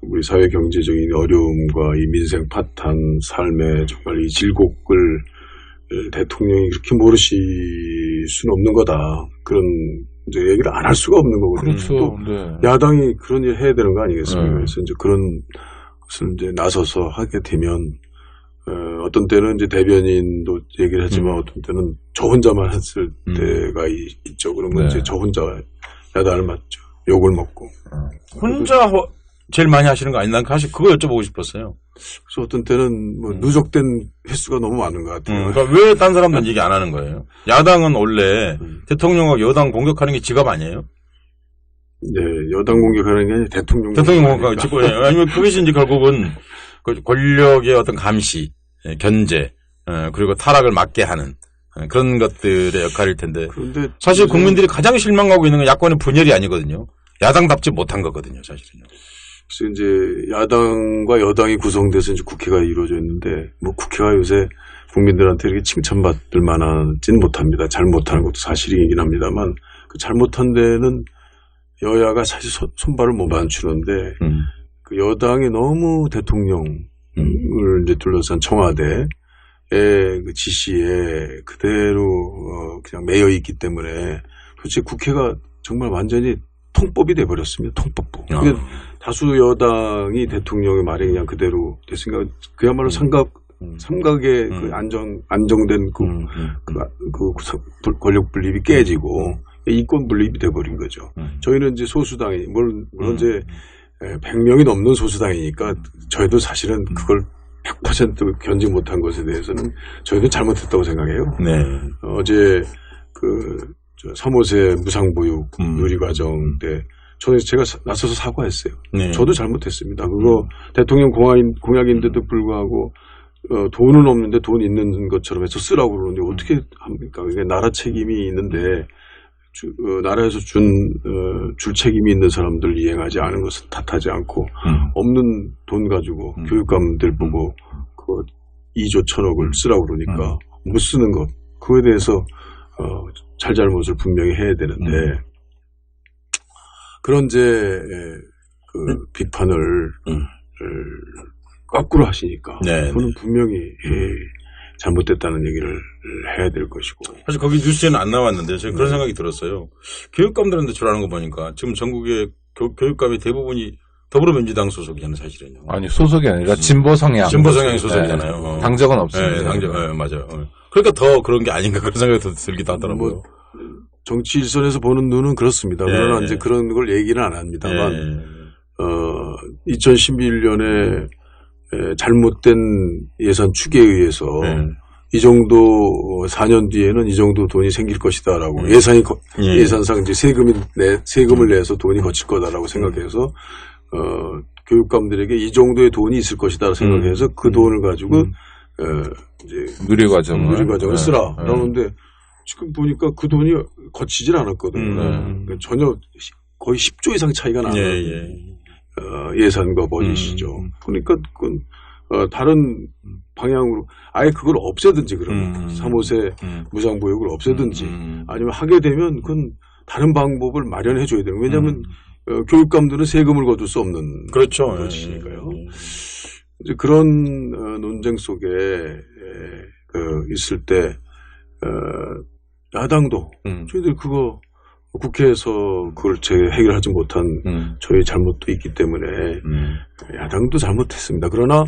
우리 사회 경제적인 어려움과 이 민생 파탄, 삶의 정말 이 질곡을 대통령이 그렇게 모르실 수는 없는 거다. 그런 이제 얘기를 안 할 수가 없는 거거든요. 그렇죠. 또 야당이 그런 일 해야 되는 거 아니겠습니까? 그래서 이제 그런 것을 이제 나서서 하게 되면 어떤 때는 이제 대변인도 얘기를 하지만 어떤 때는 저 혼자만 했을 때가 있죠. 그러면 이제 저 혼자 야단을 맞죠. 욕을 먹고. 혼자 제일 많이 하시는 거 아니? 난 사실 그거 여쭤보고 싶었어요. 그래서 어떤 때는 뭐 누적된 횟수가 너무 많은 것 같아요. 그러니까 왜 딴 사람들은 얘기 안 하는 거예요? 야당은 원래 대통령과 여당 공격하는 게 직업 아니에요? 네, 여당 공격하는 게 아니라 대통령 공격하는 직업이에요. 아니면 그것이 이제 결국은 권력의 어떤 감시, 견제, 그리고 타락을 막게 하는 그런 것들의 역할일 텐데. 그런데 사실 국민들이 가장 실망하고 있는 건 야권의 분열이 아니거든요. 야당답지 못한 거거든요, 사실은요. 그래서 이제 야당과 여당이 구성돼서 이제 국회가 이루어져 있는데, 뭐 국회가 요새 국민들한테 이렇게 칭찬받을 만하진 못합니다. 잘못하는 것도 사실이긴 합니다만, 그 잘못한 데는 여야가 사실 손발을 못 맞추는데, 그 여당이 너무 대통령을 이제 둘러싼 청와대의 그 지시에 그대로 그냥 매여 있기 때문에, 도대체 국회가 정말 완전히 통법이 돼버렸습니다. 통법부. 다수 여당이 대통령의 말에 그냥 그대로 됐으니까 그야말로 삼각의 그 안정된 그 권력 분립이 깨지고 이권 분립이 돼버린 거죠. 저희는 이제 소수당이 물론 이제 100명이 넘는 소수당이니까 저희도 사실은 그걸 100% 견지 못한 것에 대해서는 저희도 잘못했다고 생각해요. 네. 어제 그 3호세 무상보육 누리과정 때 제가 나서서 사과했어요. 네. 저도 잘못했습니다. 그거 대통령 공약인데도 불구하고 돈은 없는데 돈 있는 것처럼 해서 쓰라고 그러는데 어떻게 합니까? 이게 나라 책임이 있는데 나라에서 줄 책임이 있는 사람들 이행하지 않은 것은 탓하지 않고 없는 돈 가지고 교육감들 보고 그 2조 1천억을 쓰라고 그러니까 못 쓰는 것 그거에 대해서 잘잘못을 분명히 해야 되는데 그런 이제 그 비판을 거꾸로 하시니까 그거는 분명히 잘못됐다는 얘기를 해야 될 것이고 사실 거기 뉴스에는 안 나왔는데 제가 그런 생각이 들었어요. 교육감들한테 주라는 거 보니까 지금 전국의 교육감이 대부분이 더불어민주당 소속이잖아요, 사실은요. 아니 소속이 아니라 진보 성향 소속이잖아요. 당적은 없습니다. 당적 맞아요. 그러니까 더 그런 게 아닌가 그런 생각이 들기도 하더라고요. 뭐 정치 일선에서 보는 눈은 그렇습니다. 그러나 이제 그런 걸 얘기는 안 합니다만 2011년에 잘못된 예산 추계에 의해서 이 정도 4년 뒤에는 이 정도 돈이 생길 것이다라고 예산상 이제 세금을 내서 돈이 거칠 거다라고 생각해서 교육감들에게 이 정도의 돈이 있을 것이다 생각해서 그 돈을 가지고 이제 누리과정을 쓰라. 그러는데 지금 보니까 그 돈이 거치질 않았거든요. 그러니까 전혀 거의 10조 이상 차이가 나는 예산과 버짓이죠. 그러니까 그건 다른 방향으로 아예 그걸 없애든지 그러면 3호세 무상보육을 없애든지 아니면 하게 되면 그건 다른 방법을 마련해 줘야 돼요. 왜냐하면 교육감들은 세금을 거둘 수 없는 것이니까요. 이제 그런 논쟁 속에 있을 때 야당도 저희들 그거 국회에서 그걸 해결하지 못한 저희 잘못도 있기 때문에 야당도 잘못했습니다. 그러나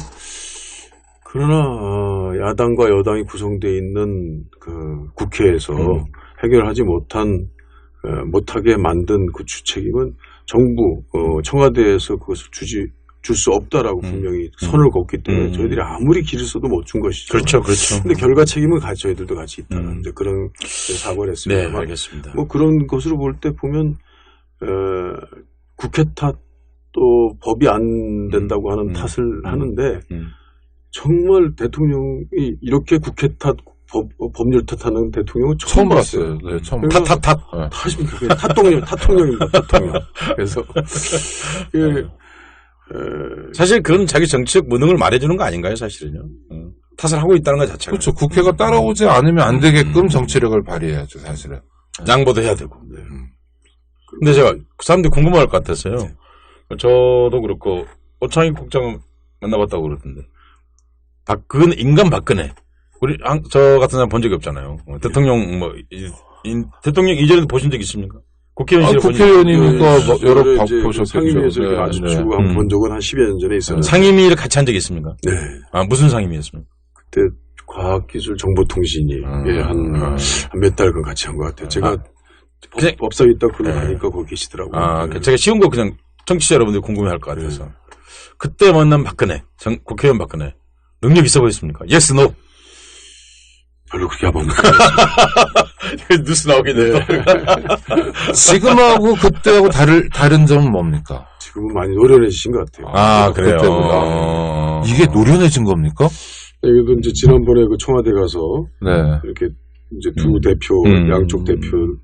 야당과 여당이 구성되어 있는 그 국회에서 해결하지 못하게 만든 그 주책임은 정부 청와대에서 그것을 줄 수 없다라고 분명히 선을 걷기 때문에 저희들이 아무리 길을 써도 못 준 것이죠. 그렇죠. 근데 결과 책임은 저희들도 같이 있다. 이제 그런 사고를 했습니다. 네, 알겠습니다. 뭐 그런 것으로 볼 때 보면 국회 탓 또 법이 안 된다고 하는 탓을 하는데 정말 대통령이 이렇게 국회 탓, 법률 탓하는 대통령은 처음 봤어요. 네, 처음 그래서 탓. 탓입니다. 그게 탓통령입니다. 탓통령. 그래서 사실 그건 자기 정치적 무능을 말해주는 거 아닌가요, 사실은요? 탓을 하고 있다는 것 자체가. 그렇죠. 국회가 따라오지 않으면 안 되게끔 정치력을 발휘해야죠, 사실은. 양보도 해야 되고. 근데 제가 그 사람들이 궁금할 것 같았어요. 저도 그렇고 오창익 국장은 만나봤다고 그러던데. 그건 인간 박근혜. 저 같은 사람 본 적이 없잖아요. 대통령 대통령 이전에도 보신 적 있습니까? 국회의원실에 국회의원이니까 여러 번 보셨겠죠. 상임위에서 이렇게 마주치고 한 본 적은 한 10여 년 전에 있었는데. 상임위를 같이 한 적이 있습니까? 네. 무슨 상임위였습니까? 그때 과학기술정보통신이 한 몇 달간 같이 한 것 같아요. 제가 법사위 있다 그러고 하니까 거기 계시더라고요. 제가 쉬운 거 그냥 청취자 여러분들이 궁금해할 것 같아서. 그때 만난 박근혜, 국회의원 박근혜 능력 있어 보였습니까? Yes, no. 별로 그렇게 안 봤는데. 뉴스 나오겠네요. 지금하고 그때하고 다른 점은 뭡니까? 지금은 많이 노련해지신 것 같아요. 그래요. 그때보다. 이게 노련해진 겁니까? 여기도 이제 지난번에 그 청와대 가서 네. 이렇게 이제 두 대표, 양쪽 대표,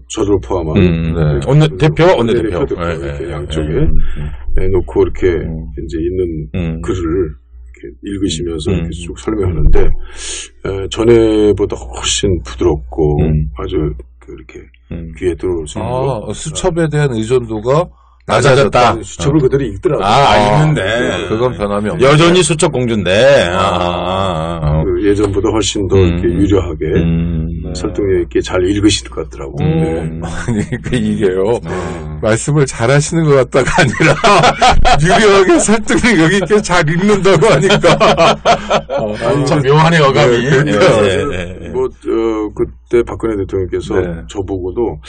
저를 포함한 대표와 원내대표 이렇게 양쪽에 놓고 이렇게 이제 있는 글을 이렇게 읽으시면서 이렇게 쭉 설명하는데 전에보다 훨씬 부드럽고 아주 그렇게 귀에 들어올 수 있는 수첩에 대한 의존도가 낮아졌다. 수첩을 그대로 읽더라고요. 읽는데 그건 변함이 없네. 여전히 수첩 공주인데 그 예전보다 훨씬 더 이렇게 유려하게 설득력 있게 잘 읽으시는 것 같더라고요. 아니 이게요. 말씀을 잘하시는 것 같다가 아니라 유려하게 설득력 있게 잘 읽는다고 하니까 참 묘하네 어감이. 그때 박근혜 대통령께서 저보고도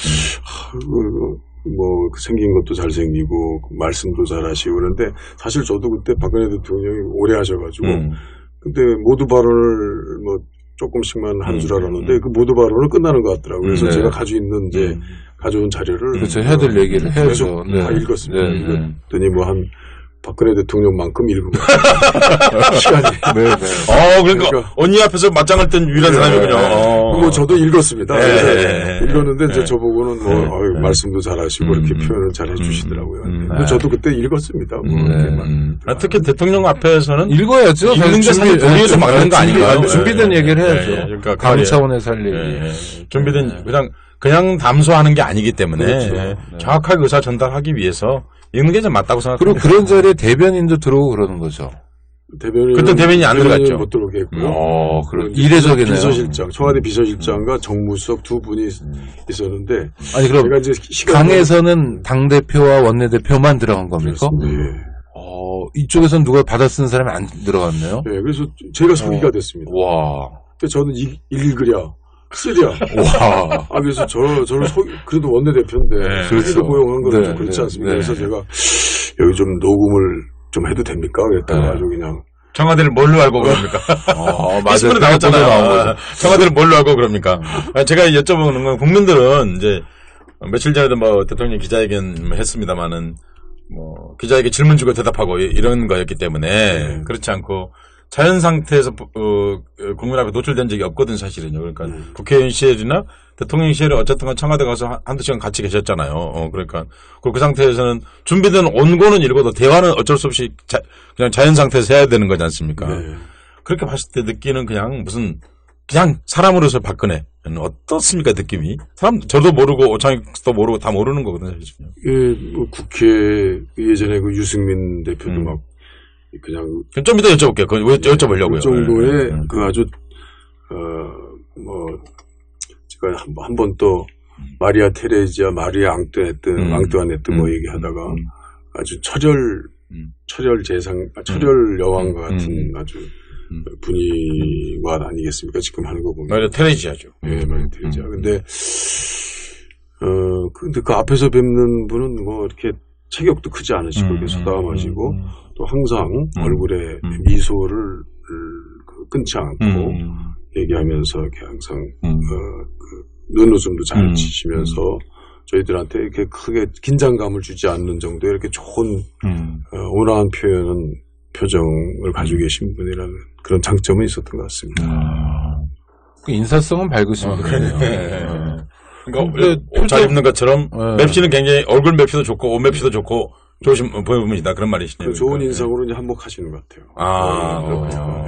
생긴 것도 잘생기고 말씀도 잘하시고 그런데 사실 저도 그때 박근혜 대통령이 오래 하셔가지고 근데 모두 발언을 조금씩만 한 줄 알았는데 그 모두 발언은 끝나는 것 같더라고요. 그래서 제가 가져온 자료를 그렇죠. 해야될 얘기를 해야죠. 다 읽었습니다. 읽었더니 박근혜 대통령만큼 읽은 거 시간이. 그러니까 언니 앞에서 맞짱을 뜬 유일한 사람이군요. 저도 읽었습니다. 읽었는데 이제 저보고는 말씀도 잘하시고 이렇게 표현을 잘 해주시더라고요. 근데 저도 그때 읽었습니다. 특히 대통령 앞에서는 읽어야죠. 읽는 게 사실 도리에서 막는 거 아닌가요? 준비된 얘기를 해야죠. 그러니까 강 차원에서 할 얘기. 준비된 그냥 담소하는 게 아니기 때문에 정확하게 의사 전달하기 위해서 읽는 게 좀 맞다고 생각합니다. 그리고 그런 자리에 대변인도 들어오고 그러는 거죠. 그때 대변인이 안 들어갔죠. 못 들어오게 했고요. 이례적이네요. 비서실장, 청와대 비서실장과 정무수석 두 분이 있었는데. 아니, 그럼 당에서는 당대표와 원내대표만 들어간 겁니까? 이쪽에서는 누가 받아 쓰는 사람이 안 들어갔네요? 네, 그래서 제가 서기가 됐습니다. 와. 저는 읽으랴. 쓰랴. 와. 그래서 저는 그래도 원내대표인데. 그래도 고용한 건 좀 그렇지 않습니까? 그래서 제가 여기 좀 녹음을 좀 해도 됩니까? 그랬다가 아주 그냥. 청와대를 뭘로 알고 그럽니까? 맞아요. 나왔잖아요. 청와대를 뭘로 알고 그럽니까? 제가 여쭤보는 건 국민들은 이제 며칠 전에도 대통령 기자회견 했습니다만은 기자에게 질문 주고 대답하고 이런 거였기 때문에 그렇지 않고 자연 상태에서 국민 앞에 노출된 적이 없거든 사실은요. 그러니까 국회의원 시절이나 대통령 시절에 어쨌든 청와대 가서 한두 시간 같이 계셨잖아요. 그러니까 그 상태에서는 준비된 원고는 읽어도 대화는 어쩔 수 없이 그냥 자연 상태에서 해야 되는 거지 않습니까? 그렇게 봤을 때 느끼는 그냥 사람으로서 박근혜 어떻습니까 느낌이? 저도 모르고 오창익도 모르고 다 모르는 거거든요. 사실은요. 국회 예전에 그 유승민 대표도 막 그냥 좀 이따 여쭤볼게요. 여쭤보려고요. 그 정도의 그 아주 제가 한 번 또 마리아 테레지아, 마리아 앙뚜아네트 얘기하다가 아주 철혈 여왕과 같은 아주 분위기가 아니겠습니까? 지금 하는 거 보면. 마리아 테레지아죠. 네, 마리아 테레지아. 근데 그 앞에서 뵙는 분은 이렇게 체격도 크지 않으시고 이렇게 쏟아마시고 또 항상 얼굴에 미소를 끊지 않고 얘기하면서 이렇게 항상 눈웃음도 잘 치시면서 저희들한테 이렇게 크게 긴장감을 주지 않는 정도의 이렇게 좋은 온화한 표정을 가지고 계신 분이라는 그런 장점은 있었던 것 같습니다. 그 인사성은 밝으신 분이네요. 그러니까 옷 잘 입는 것처럼 맵시는 굉장히 얼굴 맵시도 좋고 옷 맵시도 좋고 좋으신 분이다 그런 말이시네요. 그 좋은 그러니까. 인상으로 이제 한몫하시는 것 같아요. 그렇군요.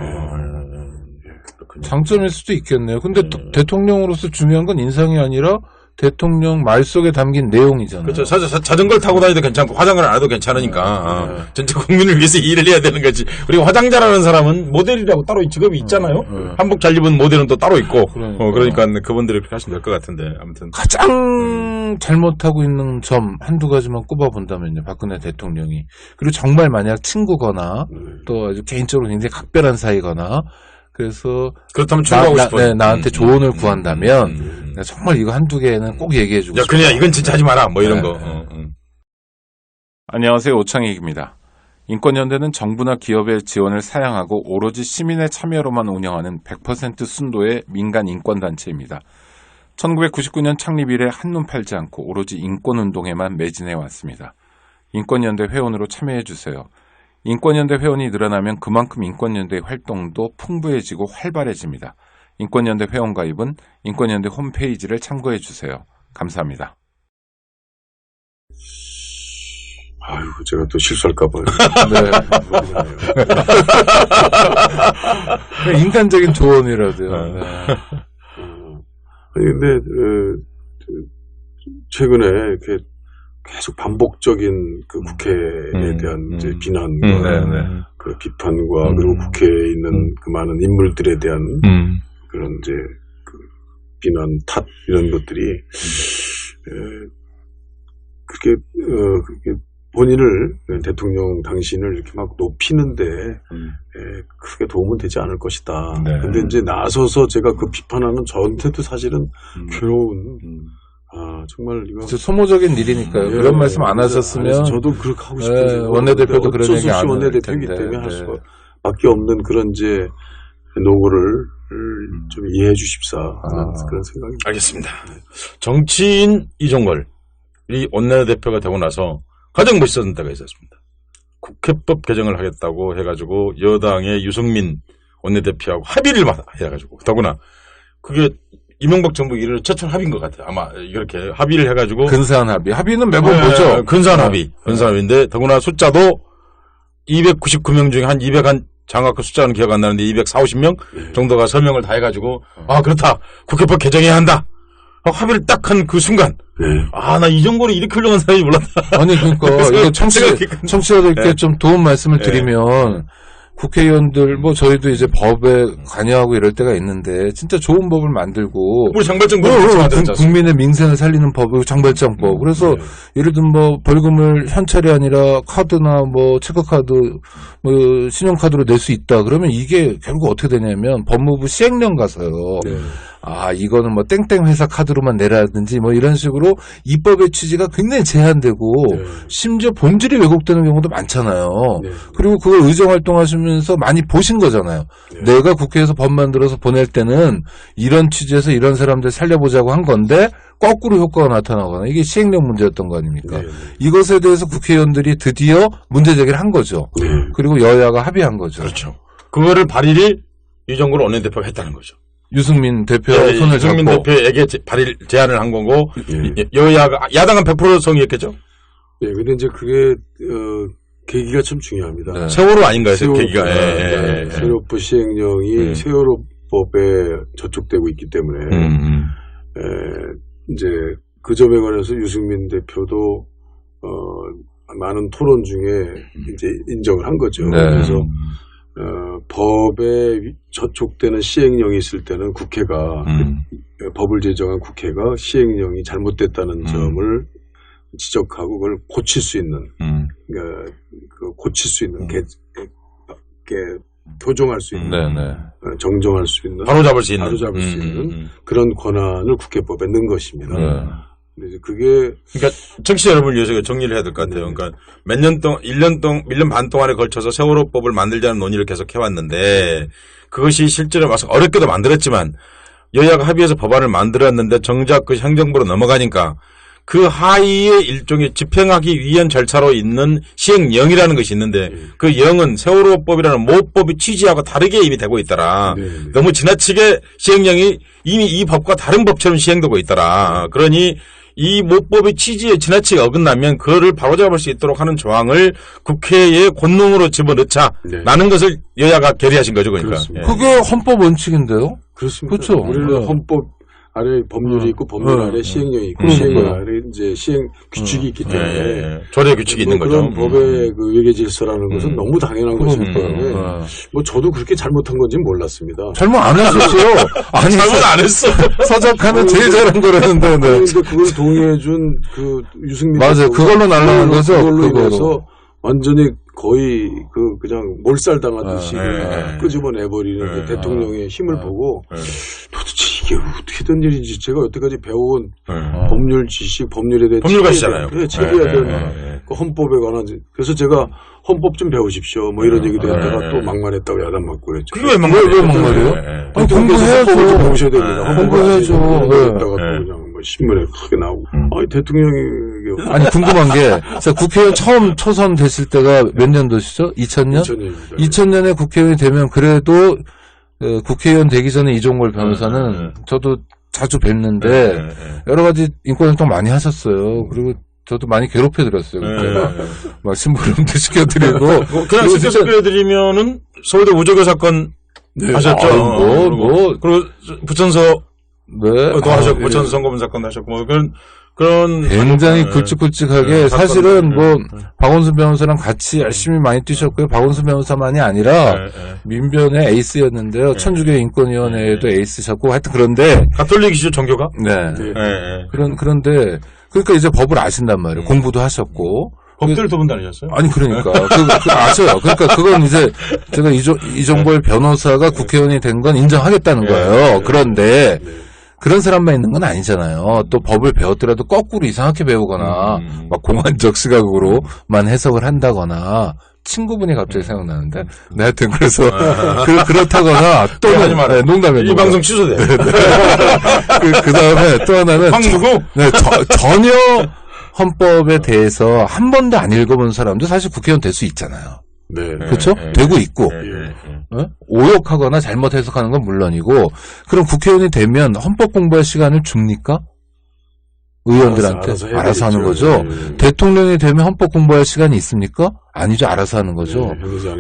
그렇군요. 장점일 수도 있겠네요. 근데 대통령으로서 중요한 건 인상이 아니라 대통령 말 속에 담긴 내용이잖아요. 그렇죠. 자전거를 타고 다니도 괜찮고 화장을 안 해도 괜찮으니까 전체 국민을 위해서 일을 해야 되는 거지. 그리고 화장자라는 사람은 모델이라고 따로 직업이 있잖아요. 한복 잘 입은 모델은 또 따로 있고. 그러니까 그분들이 그렇게 하시면 될 것 같은데 아무튼 가장 잘못하고 있는 점 한두 가지만 꼽아본다면요. 박근혜 대통령이. 그리고 정말 만약 친구거나 또 아주 개인적으로 굉장히 각별한 사이거나 그래서 그렇다면 충고하고 싶어요. 나한테 조언을 구한다면 내가 정말 이거 한두 개는 꼭 얘기해주고 싶어요. 그냥 이건 진짜 하지 마라 뭐 이런 거. 안녕하세요. 오창익입니다. 인권연대는 정부나 기업의 지원을 사양하고 오로지 시민의 참여로만 운영하는 100% 순도의 민간 인권단체입니다. 1999년 창립 이래 한눈 팔지 않고 오로지 인권운동에만 매진해 왔습니다. 인권연대 회원으로 참여해주세요. 인권연대 회원이 늘어나면 그만큼 인권연대의 활동도 풍부해지고 활발해집니다. 인권연대 회원 가입은 인권연대 홈페이지를 참고해주세요. 감사합니다. 아유, 제가 또 실수할까봐요. 네. 인간적인 조언이라도요. 네. 아니, 근데, 최근에 이렇게 계속 반복적인 그 국회에 대한 이제 비난과 그 비판과 그리고 국회에 있는 그 많은 인물들에 대한 그런 이제 그 비난 탓 이런 것들이 그렇게 본인을 대통령 당신을 이렇게 막 높이는데 크게 도움은 되지 않을 것이다. 근데 이제 나서서 제가 그 비판하는 저한테도 사실은 괴로운 정말 이거 소모적인 일이니까요. 그런 말씀 안 하셨으면 저도 그렇게 하고 싶은데 원내대표도 그런 얘기 안 하는 원내대표이기 때문에 할 수밖에 없는 그런 이제 노고를 좀 이해해 주십사 그런 생각입니다. 알겠습니다. 정치인 이종걸 이 원내대표가 되고 나서 가장 멋있었던 때가 있었습니다. 국회법 개정을 하겠다고 해가지고 여당의 유승민 원내대표하고 합의를 해가지고 더구나 그게 이명박 정부 이래 최초 합의인 것 같아요. 아마 이렇게 합의를 해가지고 근사한 합의. 합의는 매번 보죠. 근사한 합의. 근사한 합의인데 더구나 숫자도 299명 중에 한 200한 정확한 숫자는 기억 안 나는데 240, 50명 정도가 서명을 다 해가지고 그렇다. 국회법 개정해야 한다. 합의를 딱 한 그 순간 나 이정도로 이렇게 훌륭한 사람이 몰랐다. 아니 그러니까 이거 청취자들께 좀 도움 말씀을 드리면 국회의원들 저희도 이제 법에 관여하고 이럴 때가 있는데 진짜 좋은 법을 만들고 우리 장발장법 국민의 민생을 살리는 법이 장발장법. 그래서 예를 들면 벌금을 현찰이 아니라 카드나 체크카드 신용카드로 낼 수 있다. 그러면 이게 결국 어떻게 되냐면 법무부 시행령 가서요. 이거는 땡땡 회사 카드로만 내라든지 이런 식으로 입법의 취지가 굉장히 제한되고 심지어 본질이 왜곡되는 경우도 많잖아요. 그리고 그걸 의정활동하시면서 많이 보신 거잖아요. 내가 국회에서 법 만들어서 보낼 때는 이런 취지에서 이런 사람들 살려보자고 한 건데 거꾸로 효과가 나타나거나 이게 시행령 문제였던 거 아닙니까? 이것에 대해서 국회의원들이 드디어 문제 제기를 한 거죠. 그리고 여야가 합의한 거죠. 그렇죠. 그거를 발의를 이정걸 원내대표가 했다는 거죠. 유승민 대표 손을 유승민 잡고. 대표에게 발의 제안을 한 거고 야당은 100% 성의했겠죠. 근데 이제 그게 계기가 참 중요합니다. 세월호 아닌가요? 계기가. 세월호법 시행령이 세월호법에 저촉되고 있기 때문에 이제 그 점에 관해서 유승민 대표도 많은 토론 중에 이제 인정을 한 거죠. 그래서 법에 저촉되는 시행령이 있을 때는 국회가 법을 제정한 국회가 시행령이 잘못됐다는 점을 지적하고 그걸 고칠 수 있는 그러니까 고칠 수 있는 교정할 수 있는 정정할 수 있는 바로잡을 수 있는 그런 권한을 국회법에 넣은 것입니다. 근데 그게 그러니까 청취자 여러분을 위해서 정리를 해야 될 것 같아요. 그러니까 몇 년 동안 1년 반 동안에 걸쳐서 세월호법을 만들자는 논의를 계속 해왔는데 그것이 실제로 와서 어렵게도 만들었지만 여야가 합의해서 법안을 만들었는데 정작 그 행정부로 넘어가니까 그 하위에 일종의 집행하기 위한 절차로 있는 시행령이라는 것이 있는데 그 영은 세월호법이라는 모법의 취지하고 다르게 이미 되고 있더라. 너무 지나치게 시행령이 이미 이 법과 다른 법처럼 시행되고 있더라. 그러니 이 모법의 취지에 지나치게 어긋나면 그거를 바로잡을 수 있도록 하는 조항을 국회에 권능으로 집어넣자라는 것을 여야가 결의하신 거죠. 그러니까. 예. 그게 헌법 원칙인데요. 그렇습니다. 그렇죠. 우리는 헌법 아래 법률이 있고 법률 아래 시행령이 있고 시행령 아래 이제 시행 규칙이 있기 때문에 조례 규칙이 있는 거죠. 그런 법의 그 외계 질서라는 것은 너무 당연한 것이기 때문에 뭐 저도 그렇게 잘못한 건지는 몰랐습니다. 잘못 안 했었어요. 아니 잘못 안 했어. 서작하면 제일 잘한 거라는데. 네. 그런데 그걸 동의해준 그 유승민 맞아요. 그걸로 날라간 거죠. 그걸로 인해서 완전히 거의 그냥 몰살 당하듯이 끄집어내버리는 그 대통령의 힘을 보고 도대체 이게 어떻게 된 일인지 제가 여태까지 배워온 법률 지식, 법률에 대해 법률가시잖아요. 책임해야 되는 그 헌법에 관한 그래서 제가 헌법 좀 배우십시오. 뭐 이런 얘기도 했다가 또 막말했다고 야단 맞고 그랬죠. 그게 왜 막말이에요? 아니, 공부해야죠. 헌법을 좀 배우셔야 됩니다. 공부해야죠. 했다가 또 그냥 뭐 신문에 크게 나오고. 아니 대통령이 아니 궁금한 게 국회의원 처음 초선 됐을 때가 몇 년도시죠? 2000년? 2000년입니다. 2000년에 국회의원이 되면 그래도 국회의원 되기 전에 이종걸 변호사는 저도 자주 뵙는데 여러 가지 인권활동 많이 하셨어요. 그리고 저도 많이 괴롭혀드렸어요. 막 심부름도 시켜드리고. 그냥 시켜드리면은 서울대 우조교 사건 하셨죠. 그리고 부천서 또 하셨고, 부천서 선거문 사건도 하셨고, 뭐 그런 굉장히 굵직굵직하게 사실은 뭐 박원순 변호사랑 같이 열심히 많이 뛰셨고요. 박원순 변호사만이 아니라 민변의 에이스였는데요. 천주교 인권위원회에도 에이스셨고 하여튼 그런데 가톨릭이시죠 종교가? 네. 그런데 그러니까 이제 법을 아신단 말이에요. 공부도 하셨고. 법대를 두 번 다니셨어요? 아니 그러니까 아셔요. 그러니까 그건 이제 제가 이종걸 변호사가 국회의원이 된 건 인정하겠다는 거예요. 그런데 그런 사람만 있는 건 아니잖아요. 또 법을 배웠더라도 거꾸로 이상하게 배우거나 막 공안적 시각으로만 해석을 한다거나 친구분이 갑자기 생각나는데 하여튼 그래서 그렇다거나 또는 하지 말아요. 농담이에요. 이 방송 취소돼. 그 다음에 또 하나는 황누구? 전혀 헌법에 대해서 한 번도 안 읽어본 사람도 사실 국회의원 될 수 있잖아요. 네. 그렇죠? 되고 있고 오역하거나 잘못 해석하는 건 물론이고 그럼 국회의원이 되면 헌법 공부할 시간을 줍니까? 의원들한테 알아서 하는 거죠. 대통령이 되면 헌법 공부할 시간이 있습니까? 아니죠. 알아서 하는 거죠.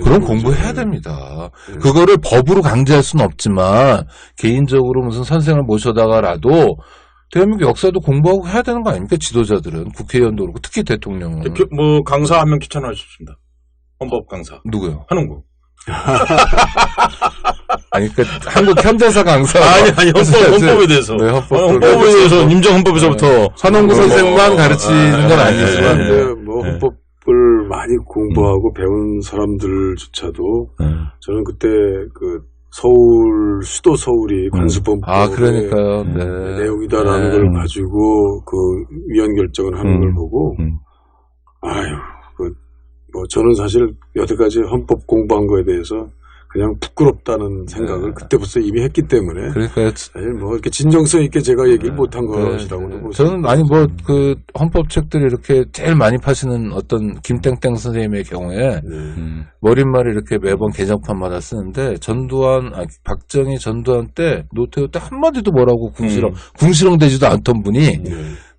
그럼 공부해야 됩니다. 그거를 법으로 강제할 수는 없지만 개인적으로 무슨 선생을 모셔다가라도 대한민국 역사도 공부하고 해야 되는 거 아닙니까? 지도자들은 국회의원도 그렇고 특히 대통령은. 뭐 강사 한 명 추천하셨습니다. 헌법 강사. 누구요? 한웅구. 아니, 그러니까 한국 현대사 강사. 아니, 헌법에 대해서. 네, 헌법에 대해서, 임정헌법에서부터. 한웅구 선생만 가르치는 건 아니지만. 뭐, 헌법을 많이 공부하고 배운 사람들조차도, 저는 그때 수도 서울이 관수법의 그러니까요. 내용이다라는 걸 가지고 위원 결정을 하는 걸 보고, 저는 사실 여태까지 헌법 공부한 거에 대해서 그냥 부끄럽다는 생각을 그때부터 이미 했기 때문에. 그러니까 사실 뭐 이렇게 진정성 있게 제가 얘기를 못한 것이라고도 보시죠. 저는 헌법 책들이 이렇게 제일 많이 파시는 어떤 김땡땡 선생님의 경우에 머릿말을 이렇게 매번 개정판마다 쓰는데 박정희 전두환 때 노태우 때 한마디도 뭐라고 궁시렁대지도 않던 분이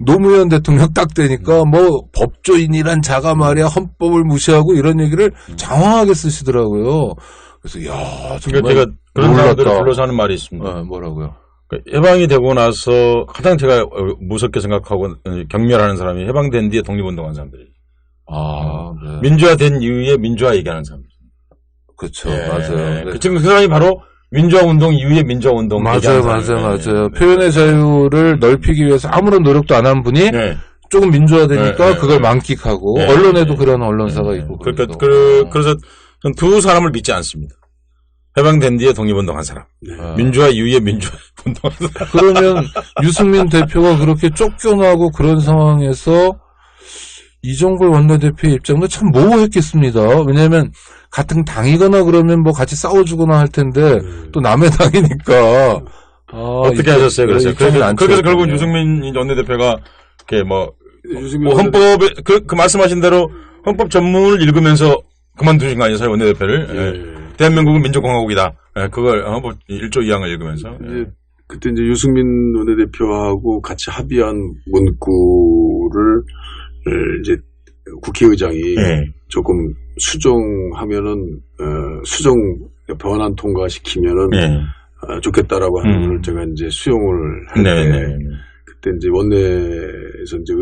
노무현 대통령 딱 되니까 뭐 법조인이란 자가 말이야 헌법을 무시하고 이런 얘기를 장황하게 쓰시더라고요. 그래서 정말 제가 그런 사람들을 불러서 하는 말이 있습니다. 뭐라고요? 해방이 되고 나서 가장 제가 무섭게 생각하고 경멸하는 사람이 해방된 뒤에 독립운동한 사람들이. 네. 민주화된 이후에 민주화 얘기하는 사람들. 그렇죠, 맞아요. 지금 그 사람이 바로 민주화 운동 이후에 민주화 운동. 맞아요. 표현의 자유를 넓히기 위해서 아무런 노력도 안 한 분이 조금 민주화되니까 그걸 만끽하고 언론에도 그런 언론사가 있고. 그래서 두 사람을 믿지 않습니다. 해방된 뒤에 독립운동한 사람. 민주화 이후에 민주화 운동한 사람. 그러면 유승민 대표가 그렇게 쫓겨나고 그런 상황에서 이종걸 원내대표의 입장도 참 모호했겠습니다. 왜냐하면 같은 당이거나 그러면 뭐 같이 싸워주거나 할 텐데 또 남의 당이니까. 어떻게 하셨어요? 그래서 결국 유승민 원내대표가 이렇게 유승민 뭐 헌법에 그 말씀하신 대로 헌법 전문을 읽으면서 그만두신 거 아니에요, 원내대표를? 예. 대한민국은 민주공화국이다. 예, 그걸 헌법 1조 2항을 읽으면서. 이제 그때 이제 유승민 원내대표하고 같이 합의한 문구를 이제 국회의장이 조금 수정하면은 수정 변환 통과시키면은 좋겠다라고 하는 걸 제가 이제 수용을 할 때 그때 이제 원내에서 이제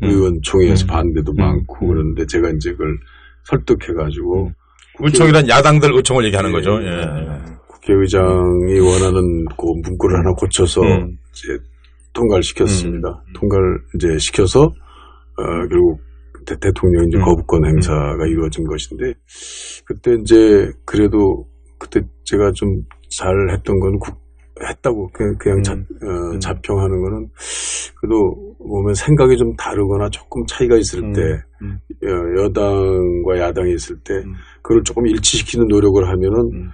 의원총회에서 반대도 많고 그런데 제가 이제 그걸 설득해가지고 의총이란 야당들 의총을 얘기하는 거죠. 국회의장이 원하는 그 문구를 하나 고쳐서 이제 통과를 시켰습니다. 통과를 이제 시켜서 결국 대통령이 이제 거부권 행사가 이루어진 것인데 그때 이제 그래도 그때 제가 좀 잘했던 건 했다고 그냥 자평하는 거는 그래도 보면 생각이 좀 다르거나 조금 차이가 있을 때 여당과 야당이 있을 때 그걸 조금 일치시키는 노력을 하면은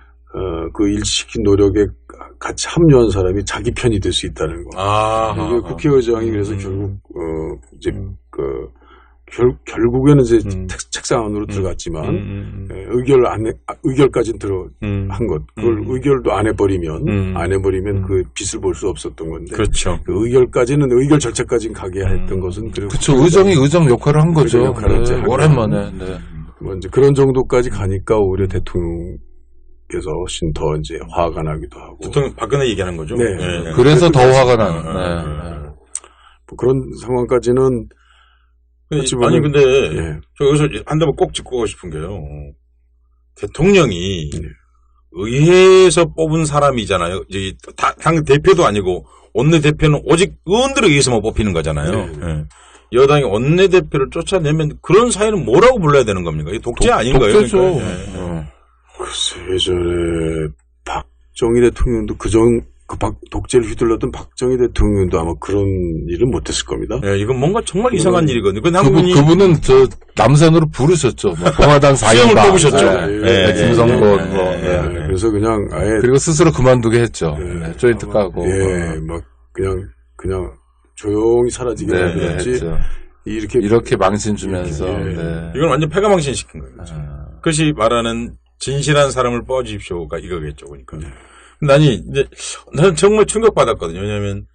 그 일치시킨 노력에 같이 합류한 사람이 자기 편이 될 수 있다는 거. 국회의장이 그래서 결국 이제 결국에는 이제 책상 안으로 들어갔지만 의결까지 한 것. 그걸 의결도 안 해버리면 그 빛을 볼 수 없었던 건데. 그렇죠. 그 의결 절차까지 가게 했던 것은 그렇죠. 의정이 의정 역할을 한 거죠. 오랜만에. 뭐 이제 그런 정도까지 가니까 오히려 대통령께서 훨씬 더 이제 화가 나기도 하고. 대통령 박근혜 얘기하는 거죠. 네. 그래서 더 화가 나는. 뭐 그런 상황까지는. 아니 근데 저 여기서 한 대만 꼭 짚고 가고 싶은 게요. 대통령이 의회에서 뽑은 사람이잖아요. 이제 당 대표도 아니고 원내 대표는 오직 의원들에 의해서만 뽑히는 거잖아요. 여당이 원내 대표를 쫓아내면 그런 사회는 뭐라고 불러야 되는 겁니까? 이게 독재 아닌가요? 독재죠. 글쎄 예전에 박정희 대통령도 독재를 휘둘렀던 박정희 대통령도 아마 그런 일은 못했을 겁니다. 이건 뭔가 정말 이상한 일이거든요. 그분은 저 남산으로 부르셨죠. 공화당 수영을 4인방. 뽑으셨죠. 김성건. 그래서 그냥 아예 그리고 스스로 그만두게 했죠. 조인트 까고. 막 그냥 조용히 사라지게 했지. 이렇게 망신 주면서. 이건 완전 패가망신 시킨 거예요. 그것이 말하는 진실한 사람을 뽑아주십시오가 이거겠죠. 그러니까. 나는 정말 충격받았거든요. 왜냐면,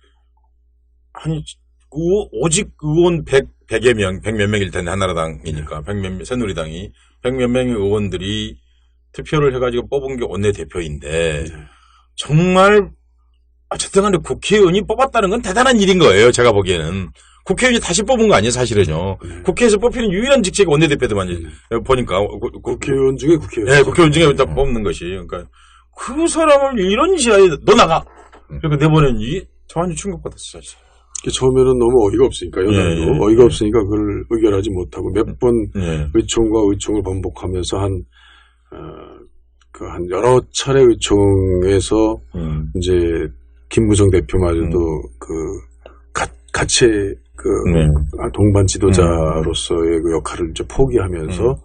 오직 의원 100여 명, 100몇 명일 텐데, 한나라당이니까, 새누리당이, 100몇 명의 의원들이 투표를 해가지고 뽑은 게 원내대표인데, 정말, 어쨌든 간에 국회의원이 뽑았다는 건 대단한 일인 거예요. 제가 보기에는. 국회의원이 다시 뽑은 거 아니에요, 사실은요. 국회에서 뽑히는 유일한 직책이 원내대표들만 보니까. 국회의원 중에 국회의원. 네, 국회의원 중에 일단 뽑는 것이. 그러니까. 그 사람을 이런 시야에 너 나가! 이렇게 내보내니 저 완전 충격받았어요, 사실. 처음에는 너무 어이가 없으니까, 여당도. 어이가 없으니까 그걸 의결하지 못하고 몇 번 의총과 의총을 반복하면서 한 여러 차례 의총에서 이제 김무성 대표마저도 같이 동반 지도자로서의 그 역할을 이제 포기하면서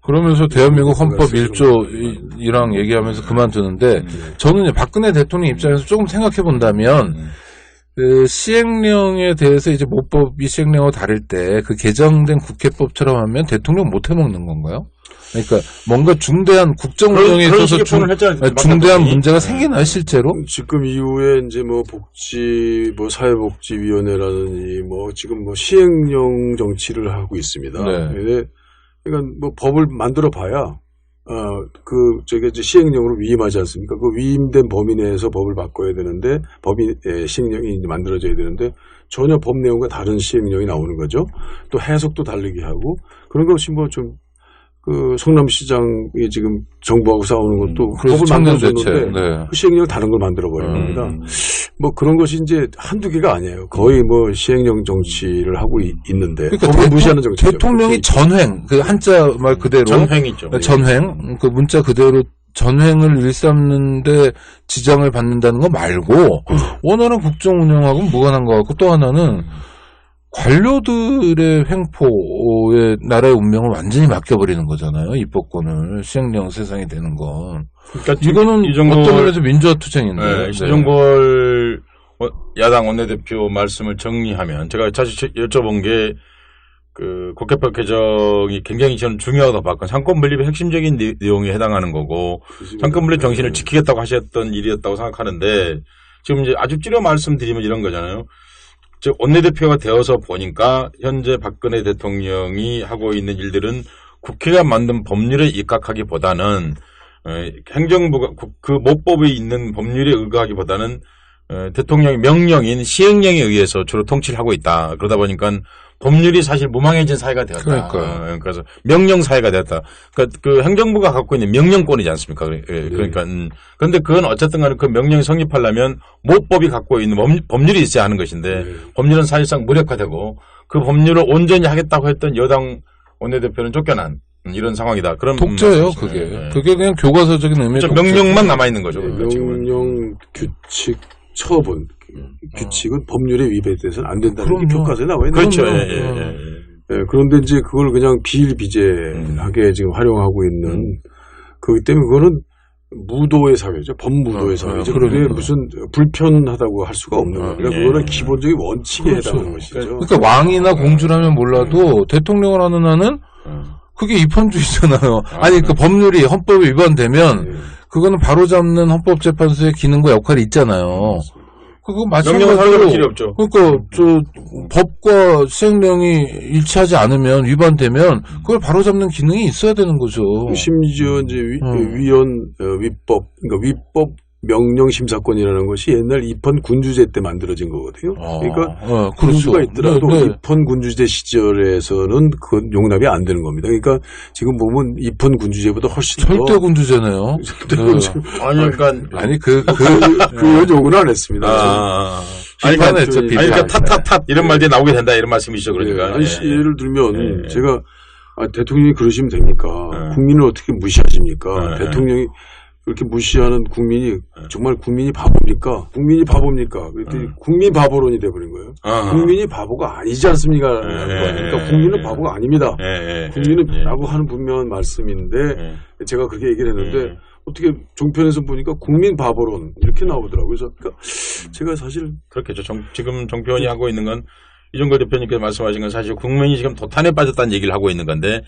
그러면서 대한민국 헌법 1조랑 얘기하면서 그만두는데 저는 박근혜 대통령 입장에서 조금 생각해 본다면 그 시행령에 대해서 이제 모법이 시행령하고 다를 때 그 개정된 국회법처럼 하면 대통령 못 해먹는 건가요? 그러니까 뭔가 중대한 국정 운영에 있어서 중대한 문제가 생기나요, 실제로? 지금 이후에 이제 사회복지위원회라든지 지금 시행령 정치를 하고 있습니다. 그러니까 법을 만들어 봐야 이제 시행령으로 위임하지 않습니까? 그 위임된 범위 내에서 법을 바꿔야 되는데 시행령이 이제 만들어져야 되는데 전혀 법 내용과 다른 시행령이 나오는 거죠. 또 해석도 다르게 하고 그런 것이 성남시장이 지금 정부하고 싸우는 것도 법을 만들어줬는데 그 시행령을 다른 걸 만들어 버린 겁니다. 그런 것이 이제 한두 개가 아니에요. 거의 시행령 정치를 하고 있는데 그러니까 무시하는 정치죠. 대통령이 전횡 그 한자 말 그대로 전횡이죠. 전횡 그 문자 그대로 전횡을 일삼는데 지장을 받는다는 거 말고 원활한 국정 운영하고는 무관한 것 같고 또 하나는 관료들의 횡포에 나라의 운명을 완전히 맡겨버리는 거잖아요. 입법권을 시행령 세상이 되는 건. 그러니까 이거는 어떤 면에서 민주화 투쟁인데. 신종걸 야당 원내대표 말씀을 정리하면 제가 사실 여쭤본 게 그 국회법 개정이 굉장히 저는 중요하다고 봤고 상권 분립의 핵심적인 내용에 해당하는 거고 상권 분립 정신을 지키겠다고 하셨던 일이었다고 생각하는데 지금 이제 아주 줄여 말씀드리면 이런 거잖아요. 즉 원내대표가 되어서 보니까 현재 박근혜 대통령이 하고 있는 일들은 국회가 만든 법률에 입각하기보다는 행정부가 그 모법에 있는 법률에 의거하기보다는 대통령의 명령인 시행령에 의해서 주로 통치를 하고 있다. 그러다 보니까 법률이 사실 무망해진 사회가 되었다. 그래서 명령 사회가 되었다. 그러니까 그 행정부가 갖고 있는 명령권이지 않습니까? 그러니까 그런데 그건 어쨌든 간에 그 명령이 성립하려면 모법이 갖고 있는 법률이 있어야 하는 것인데 법률은 사실상 무력화되고 그 법률을 온전히 하겠다고 했던 여당 원내대표는 쫓겨난 이런 상황이다. 그럼 독재예요, 그게. 그게 그냥 교과서적인 의미의 명령만 남아 있는 거죠. 명령, 규칙, 처분, 규칙은 법률에 위배돼서는 안 된다는 게 교과서에 나와 있는 거죠. 그렇죠. 그런데 이제 그걸 그냥 비일비재하게 지금 활용하고 있는 그렇기 때문에 그거는 무도의 사회죠. 범무도의 사회죠. 그게 무슨 불편하다고 할 수가 없는 거예요. 그거는 기본적인 원칙에 해당하는 것이죠. 그러니까 왕이나 공주라면 몰라도 대통령을 하는 한은 그게 입헌주의잖아요. 아니 그 법률이 헌법에 위반되면 그거는 바로잡는 헌법재판소의 기능과 역할이 있잖아요. 그거 마찬가지로 필요 없죠. 그러니까 저 법과 시행령이 일치하지 않으면 위반되면 그걸 바로잡는 기능이 있어야 되는 거죠. 심지어 이제 위법 그러니까 위법 명령 심사권이라는 것이 옛날 입헌 군주제 때 만들어진 거거든요. 그러니까 군주가 있더라도 입헌 군주제 시절에서는 그건 용납이 안 되는 겁니다. 그러니까 지금 보면 입헌 군주제보다 훨씬 더 절대 군주제네요. 아니 그러니까 그 요구는 안 했습니다. 그러니까 탓 이런 말들이 나오게 된다 이런 말씀이시죠. 그러니까 예를 들면 제가 대통령이 그러시면 됩니까? 국민을 어떻게 무시하십니까? 대통령이 그렇게 무시하는 국민이 정말 국민이 바보입니까? 국민이 바보입니까? 국민 바보론이 돼버린 거예요. 국민이 바보가 아니지 않습니까? 그러니까 국민은 바보가 아닙니다. 국민은 라고 하는 분명한 말씀인데 제가 그렇게 얘기를 했는데 어떻게 종편에서 보니까 국민 바보론 이렇게 나오더라고요. 그래서 그러니까 제가 사실 그렇겠죠. 지금 정표원이 하고 있는 건 이종걸 대표님께서 말씀하신 건 사실 국민이 지금 도탄에 빠졌다는 얘기를 하고 있는 건데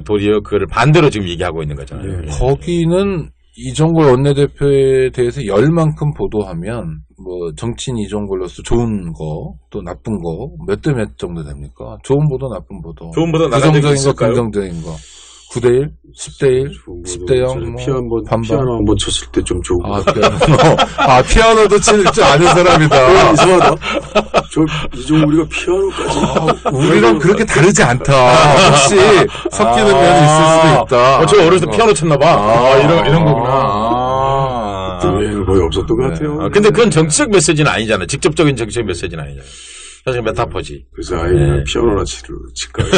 도리어 그를 반대로 지금 얘기하고 있는 거잖아요. 거기는 이종걸 원내대표에 대해서 열만큼 보도하면 뭐 정치인 이종걸로서 좋은 거 또 나쁜 거 몇 대 몇 정도 됩니까? 좋은 보도 나쁜 보도. 좋은 보도 나간 적이 있을까요? 긍정적인 거. 9대1, 10대1, 10대0, 피아노 한번 쳤을 때 좀 좋고. 피아노도 칠 줄 아는 사람이다. 이상하다. 이종우리가 피아노까지. 우리랑 그렇게 다르지 않다. 혹시 섞이는 면이 있을 수도 있다. 저 어렸을 때 피아노 쳤나봐. 이런 거구나. 교회는 거의 없었던 것 같아요. 근데 그건 정치적 메시지는 아니잖아요. 직접적인 정치적 메시지는 아니잖아요. 사실 메타포지. 그래서 아이는 피아노나 칠까요?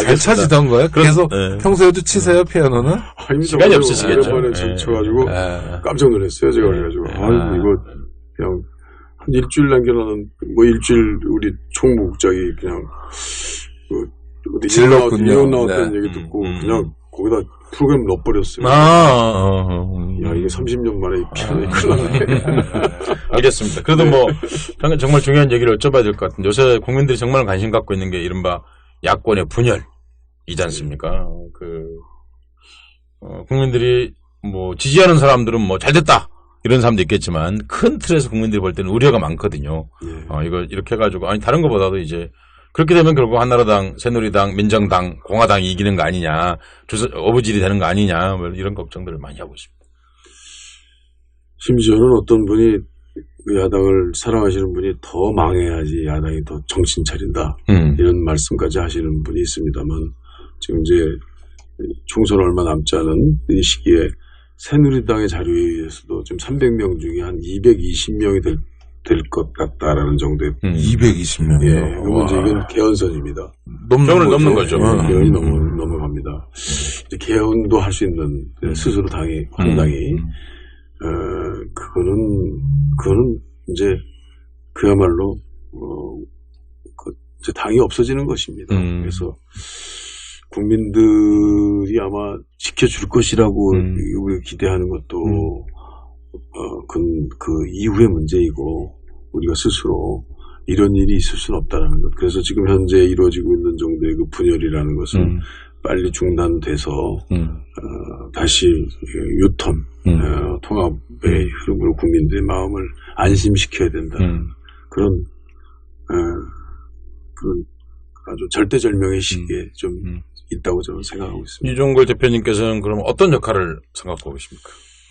잘 차지던가요? 계속 평소에도 치세요, 피아노는? 시간이 없으시겠죠. 오랜만에 쳐가지고 깜짝 놀랐어요. 제가 그래가지고. 아이고, 이거 그냥 한 일주일 남겨놓은, 일주일 우리 총무국장이 그냥, 질렀군요. 나왔다는 얘기 듣고 그냥 거기다 프로그램 넣어버렸어요. 야, 이게 30년 만에 피아노에 큰일 났네. 알겠습니다. 그래도 뭐, 정말 중요한 얘기를 여쭤봐야 될 것 같은데, 요새 국민들이 정말 관심 갖고 있는 게 이른바 야권의 분열이지 않습니까? 국민들이 뭐, 지지하는 사람들은 뭐, 잘 됐다! 이런 사람도 있겠지만, 큰 틀에서 국민들이 볼 때는 우려가 많거든요. 이거 이렇게 해가지고, 다른 것보다도 이제, 그렇게 되면 결국 한나라당, 새누리당, 민정당, 공화당이 이기는 거 아니냐, 어부질이 되는 거 아니냐, 뭐 이런 걱정들을 많이 하고 있습니다. 심지어는 어떤 분이 그 야당을 사랑하시는 분이 더 망해야지 야당이 더 정신 차린다. 이런 말씀까지 하시는 분이 있습니다만 지금 이제 총선 얼마 남지 않은 이 시기에 새누리당의 자료회의에서도 지금 300명 중에 한 220명이 될 것 같다라는 정도의 220명. 예, 그러면 이제 이건 개헌선입니다. 넘는 거죠. 개헌이 넘어갑니다. 이제 개헌도 할 수 있는 스스로 황당히 그거는 이제 그야말로 이제 당이 없어지는 것입니다. 그래서 국민들이 아마 지켜줄 것이라고 기대하는 것도 그 이후의 문제이고 우리가 스스로 이런 일이 있을 수는 없다라는 것. 그래서 지금 현재 이루어지고 있는 정도의 그 분열이라는 것은 빨리 중단돼서 다시 유턴, 통합의 흐름으로 국민들의 마음을 안심시켜야 된다. 그런 아주 절대절명의 시기에 좀 있다고 저는 생각하고 있습니다. 이종걸 대표님께서는 그럼 어떤 역할을 생각하고 계십니까?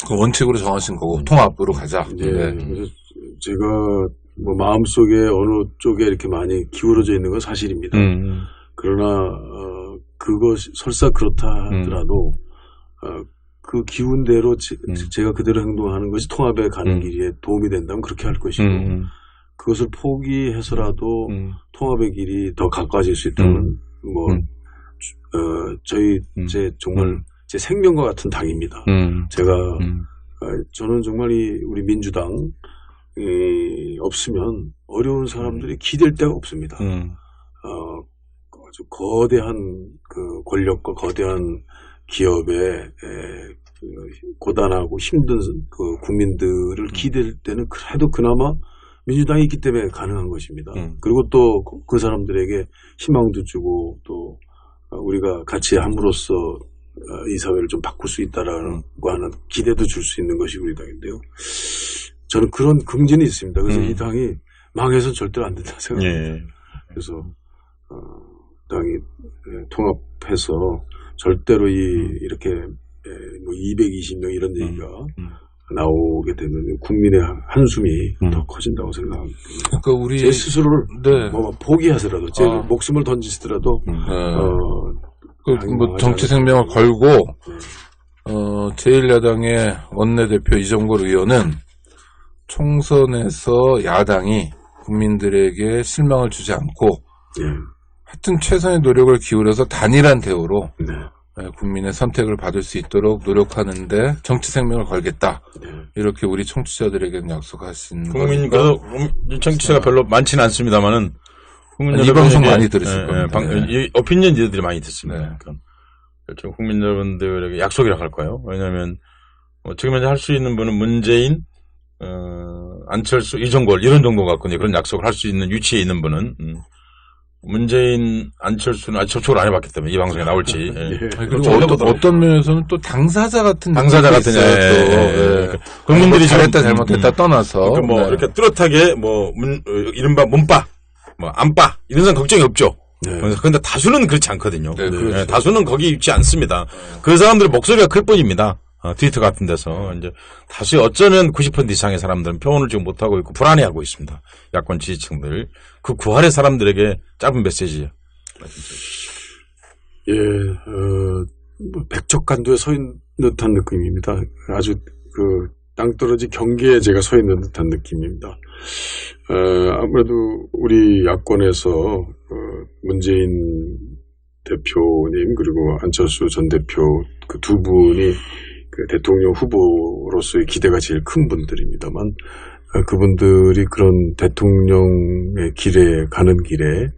그 원칙으로 정하신 거고 통합으로 가자. 네. 그래서 제가 뭐 마음속에 어느 쪽에 이렇게 많이 기울어져 있는 건 사실입니다. 그러나 그것이 설사 그렇다 하더라도 그 기운대로 제가 그대로 행동하는 것이 통합에 가는 길에 도움이 된다면 그렇게 할 것이고 그것을 포기해서라도 통합의 길이 더 가까워질 수 있다면 정말 제 생명과 같은 당입니다. 저는 정말 우리 민주당 없으면 어려운 사람들이 기댈 데가 없습니다. 아주 거대한 그 권력과 거대한 기업에 고단하고 힘든 그 국민들을 기댈 때는 그래도 그나마 민주당이 있기 때문에 가능한 것입니다. 그리고 또 그 사람들에게 희망도 주고 또 우리가 같이 함으로써 이 사회를 좀 바꿀 수 있다라고 하는 기대도 줄 수 있는 것이 우리 당인데요. 저는 그런 긍지는 있습니다. 그래서 이 당이 망해서는 절대로 안 된다 생각합니다. 그래서 당이 통합해서 절대로 이렇게 뭐 220명 이런 얘기가 나오게 되면 국민의 한숨이 더 커진다고 생각합니다. 그러니까 우리 제 스스로를 뭐 포기하더라도 제 목숨을 던지시더라도 뭐 정치 생명을 걸고 제1야당의 원내대표 이종걸 의원은 총선에서 야당이 국민들에게 실망을 주지 않고 하여튼 최선의 노력을 기울여서 단일한 대우로 국민의 선택을 받을 수 있도록 노력하는데 정치 생명을 걸겠다. 이렇게 우리 청취자들에게는 약속하신 국민께서 청취자가 별로 많지는 않습니다만은 이 방송 많이 들으실 겁니다. 이 오피니언 리더들이 많이 듣습니다. 그러니까 국민 여러분들에게 약속이라고 할까요? 왜냐하면 지금 현재 할 수 있는 분은 문재인, 안철수, 이종걸 이런 정도 갖고 이제 그런 약속을 할 수 있는 위치에 있는 분은 문재인, 안철수는 아직 접촉을 안 해봤기 때문에 이 방송에 나올지. 그리고 어떤 면에서는 또 당사자 같은 국민들이 잘했다 잘못했다 떠나서 그러니까 이렇게 뚜렷하게 이른바 문바, 안바 이런 건 걱정이 없죠. 그런데 다수는 그렇지 않거든요. 그렇죠. 다수는 거기 있지 않습니다. 그 사람들의 목소리가 클 뿐입니다. 트위터 같은 데서 이제 다시 어쩌면 90% 이상의 사람들은 표현을 지금 못하고 있고 불안해하고 있습니다. 야권 지지층들 그 구할의 사람들에게 짧은 메시지요. 백척간도에 서 있는 듯한 느낌입니다. 아주 땅떨어지 경계에 제가 서 있는 듯한 느낌입니다. 아무래도 우리 야권에서 문재인 대표님 그리고 안철수 전 대표 그 두 분이 대통령 후보로서의 기대가 제일 큰 분들입니다만 그분들이 그런 대통령의 길에 가는 길에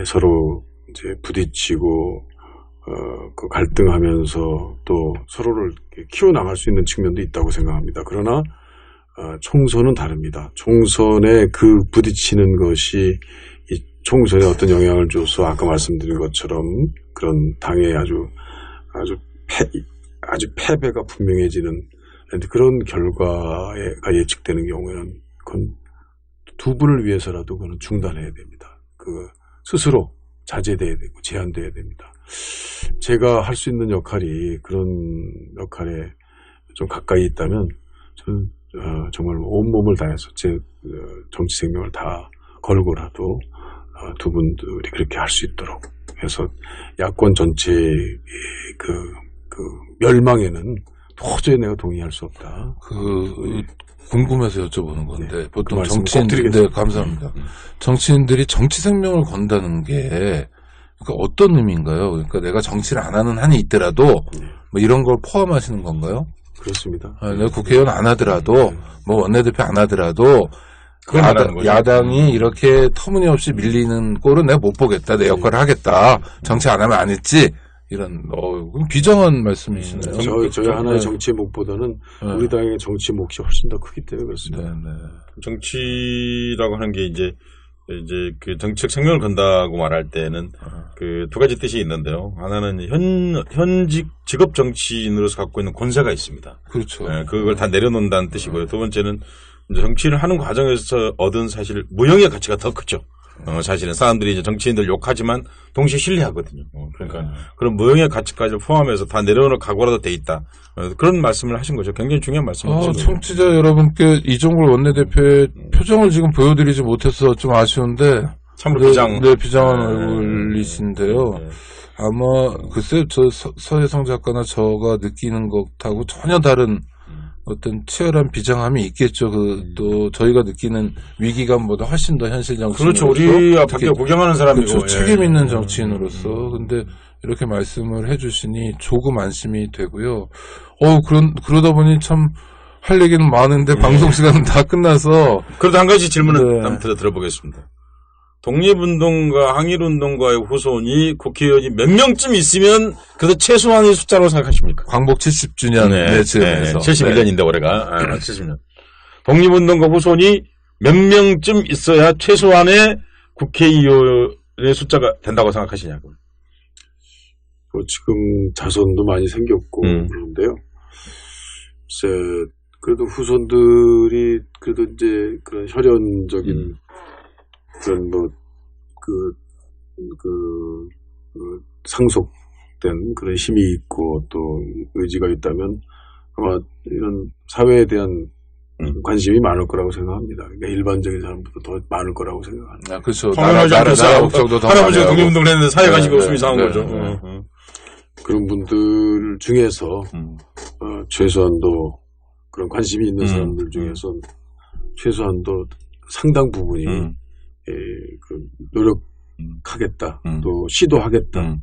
서로 이제 부딪히고 그 갈등하면서 또 서로를 키워나갈 수 있는 측면도 있다고 생각합니다. 그러나 총선은 다릅니다. 총선에 그 부딪히는 것이 이 총선에 어떤 영향을 줘서 아까 말씀드린 것처럼 그런 당의 아주 패배가 분명해지는 그런 결과가 예측되는 경우에는 그건 두 분을 위해서라도 그건 중단해야 됩니다. 스스로 자제돼야 되고 제한돼야 됩니다. 제가 할 수 있는 역할이 그런 역할에 좀 가까이 있다면 저는 정말 온몸을 다해서 제 정치 생명을 다 걸고라도 두 분들이 그렇게 할 수 있도록 해서 야권 전체의 멸망에는 도저히 내가 동의할 수 없다. 궁금해서 여쭤보는 건데 보통 정치인들 감사합니다. 정치인들이 정치 생명을 건다는 게 그러니까 어떤 의미인가요? 그러니까 내가 정치를 안 하는 한이 있더라도 뭐 이런 걸 포함하시는 건가요? 그렇습니다. 내가 국회의원 안 하더라도 뭐 원내대표 안 하더라도 야당이 이렇게 터무니없이 밀리는 꼴은 내가 못 보겠다. 내 역할을 하겠다. 정치 안 하면 안 했지. 이런 그럼 비장한 말씀이시네요. 저희 하나의 정치의 몫보다는 우리 당의 정치의 몫이 훨씬 더 크기 때문에 그렇습니다. 정치라고 하는 게 이제 그 정책 생명을 건다고 말할 때는 그 두 가지 뜻이 있는데요. 하나는 현직 직업 정치인으로서 갖고 있는 권세가 있습니다. 그렇죠. 그걸 다 내려놓는다는 뜻이고요. 두 번째는 이제 정치를 하는 과정에서 얻은 사실 무형의 가치가 더 크죠. 사실은 사람들이 이제 정치인들 욕하지만 동시에 신뢰하거든요. 그러니까 그런 무형의 가치까지 포함해서 다 내려놓을 각오라도 돼 있다. 그런 말씀을 하신 거죠. 굉장히 중요한 말씀이죠. 청취자 여러분께 이종걸 원내대표의 표정을 지금 보여드리지 못해서 좀 아쉬운데 참으로 비장한 얼굴이신데요. 아마 글쎄요, 서혜성 작가나 저가 느끼는 것하고 전혀 다른 어떤 치열한 비장함이 있겠죠. 또 저희가 느끼는 위기감보다 훨씬 더 현실 정치인으로서. 그렇죠. 우리 밖에 구경하는 사람이고. 그렇죠. 책임 있는 정치인으로서. 근데 이렇게 말씀을 해주시니 조금 안심이 되고요. 그러다 보니 참 할 얘기는 많은데 방송 시간은 다 끝나서. 그래도 한 가지 질문을 남들어 들어보겠습니다. 독립운동가 항일운동가의 후손이 국회의원이 몇 명쯤 있으면 그래도 최소한의 숫자로 생각하십니까? 광복 70주년 즈음에서 71년인데 올해가 70년. 독립운동가 후손이 몇 명쯤 있어야 최소한의 국회의원의 숫자가 된다고 생각하시냐고요? 지금 자손도 많이 생겼고 그런데요. 글쎄, 그래도 후손들이 그래도 이제 그런 혈연적인 그런 상속된 그런 힘이 있고 또 의지가 있다면 아마 이런 사회에 대한 관심이 많을 거라고 생각합니다. 그러니까 일반적인 사람보다 더 많을 거라고 생각합니다. 그렇죠. 나라 목적도 더 할아버지가 독립운동을 했는데 사회 관심이 없으면 이상한 거죠. 그런 분들 중에서 최소한도 그런 관심이 있는 사람들 중에서 최소한도 상당 부분이 노력하겠다, 또 시도하겠다,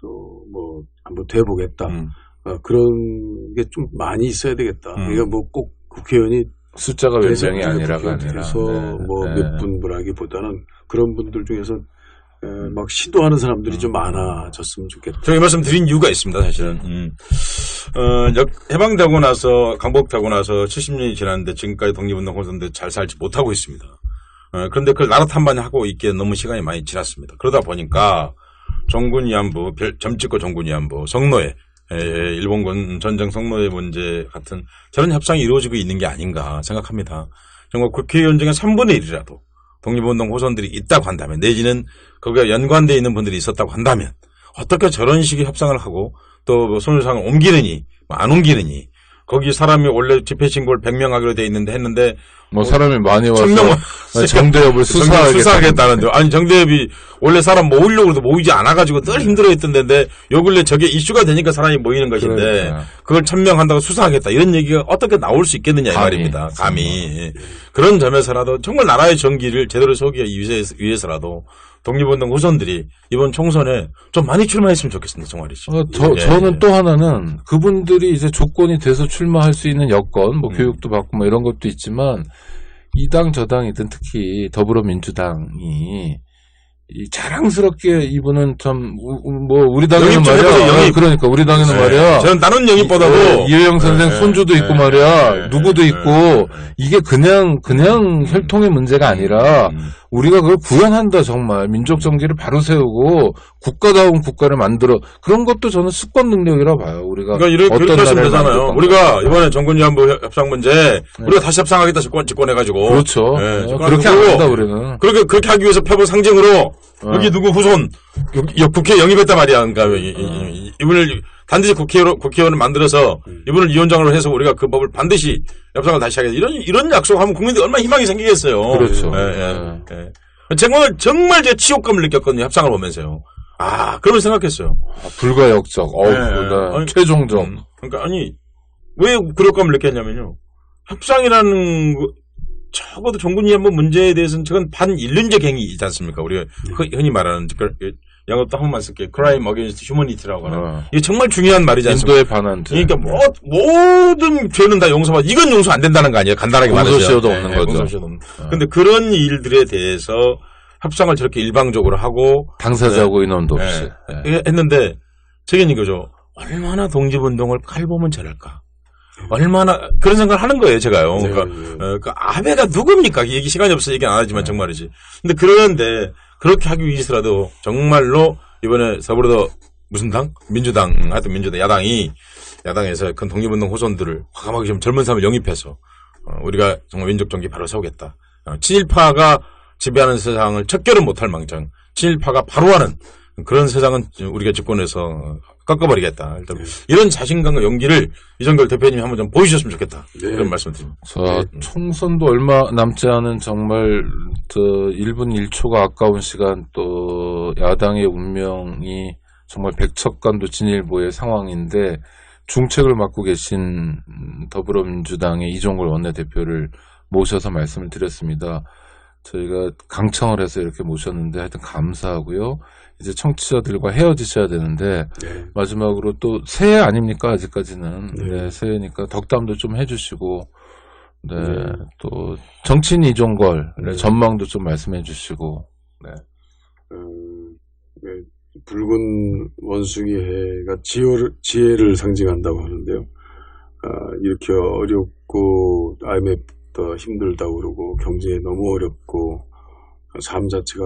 또 뭐 한번 돼보겠다, 그런 게 좀 많이 있어야 되겠다. 그러니까 뭐 꼭 국회의원이 숫자가 몇 명이 아니라가 아니라 그래서 몇 분이라기보다는 그런 분들 중에서 막 시도하는 사람들이 좀 많아졌으면 좋겠다. 제가 이 말씀 드린 이유가 있습니다, 사실은. 해방되고 나서, 강복되고 나서 70년이 지났는데 지금까지 독립운동 혼선들 잘 살지 못하고 있습니다. 그런데 그걸 나라탄만 하고 있기에 너무 시간이 많이 지났습니다. 그러다 보니까 종군 위안부, 점찍고 종군 위안부, 성노예, 일본군 전쟁 성노예 문제 같은 저런 협상이 이루어지고 있는 게 아닌가 생각합니다. 정말 국회의원 중에 3분의 1이라도 독립운동 호손들이 있다고 한다면 내지는 거기에 연관되어 있는 분들이 있었다고 한다면 어떻게 저런 식의 협상을 하고 또 손해상을 옮기느니 안 옮기느니 거기 사람이 원래 집회 신고를 100명 하기로 돼 있는데 했는데 뭐 사람이 많이 와서 1000명 정대협을 수사하겠다는데 아니 정대협이 원래 사람 모으려고 해도 모이지 않아가지고 늘 힘들어했던 데인데 요 근래 저게 이슈가 되니까 사람이 모이는 것인데 그러니까. 그걸 1000명 한다고 수사하겠다 이런 얘기가 어떻게 나올 수 있겠느냐 이 말입니다. 감히 그런 점에서라도 정말 나라의 정기를 제대로 서기 위해서라도 독립운동 후손들이 이번 총선에 좀 많이 출마했으면 좋겠습니다. 정말이죠. 저는 또 하나는 그분들이 이제 조건이 돼서 출마할 수 있는 여건, 뭐 교육도 받고 뭐 이런 것도 있지만 이 당 저 당이든 특히 더불어민주당이 자랑스럽게 이분은 참 뭐 우리 당에는 말이야. 그러니까 우리 당에는 말이야. 저는 다른 영입보다도 이회영 선생 손주도 있고 말이야. 누구도 있고 이게 그냥 혈통의 문제가 아니라 우리가 그걸 구현한다 정말 민족 정기를 바로 세우고 국가다운 국가를 만들어 그런 것도 저는 수권 능력이라 봐요. 우리가 그러니까 이렇게 하시면 되잖아요. 우리가 이번에 정군 위안부 협상 문제 우리가 다시 협상하겠다 집권해가지고 그렇죠. 그렇게 안 한다 우리는. 그렇게 하기 위해서 표본 상징으로 여기 누구 후손 국회에 영입했단 말이야. 그러니까 이분을 반드시 국회의원을 만들어서 이분을 위원장으로 해서 우리가 그 법을 반드시 협상을 다시 하겠다. 이런 약속하면 국민들이 얼마나 희망이 생기겠어요. 그렇죠. 정말 제 치욕감을 느꼈거든요. 협상을 보면서요. 그러면 생각했어요. 불가역적, 최종적. 그러니까 왜 굴욕감을 느꼈냐면요. 협상이라는 적어도 종군 위안부 문제에 대해서는 저건 반인륜적 행위이지 않습니까? 우리가 흔히 말하는 영어도 한 번만 쓸게요. Crime against humanity라고 하는. 이게 정말 중요한 말이지 않습니까? 인도의 반환죄. 그러니까 모든 죄는 다 용서받아. 이건 용서 안 된다는 거 아니에요? 간단하게 말하죠. 공소시효도 없는 거죠. 공소시효도 없는. 근데 그런 일들에 대해서 협상을 저렇게 일방적으로 하고 당사자고 인원도 없이 했는데 저게 이거죠. 얼마나 독립운동을 칼보면 잘할까. 얼마나 그런 생각을 하는 거예요, 제가요. 네, 그러니까 네. 그 아베가 누굽니까? 얘기 시간이 없어 얘기 안 하지만 정말이지. 근데 그런데 그렇게 하기 위해서라도 정말로 이번에 서부르도 무슨 당? 민주당, 하여튼 민주당 야당에서 큰 독립운동 호손들을 과감하게 좀 젊은 사람을 영입해서 우리가 정말 민족 정기 바로 세우겠다. 친일파가 지배하는 세상을 척결은 못할 망정 친일파가 바로 하는 그런 세상은 우리가 집권해서 꺾어버리겠다. 일단 이런 자신감과 용기를 이정걸 대표님이 한번 좀 보여주셨으면 좋겠다. 네. 그런 말씀을 드립니다. 자, 총선도 얼마 남지 않은 정말 1분 1초가 아까운 시간 또 야당의 운명이 정말 백척간도 진일보의 상황인데 중책을 맡고 계신 더불어민주당의 이종걸 원내대표를 모셔서 말씀을 드렸습니다. 저희가 강청을 해서 이렇게 모셨는데 하여튼 감사하고요. 이제 청취자들과 헤어지셔야 되는데 네. 마지막으로 또 새해 아닙니까 아직까지는. 네. 네, 새해니까 덕담도 좀 해주시고 네, 또 정치인 이종걸 네. 전망도 좀 말씀해 주시고 네. 네, 붉은 원숭이 해가 지혜를 상징한다고 하는데요. 이렇게 어렵고 IMF도 힘들다고 그러고 경제에 너무 어렵고 삶 자체가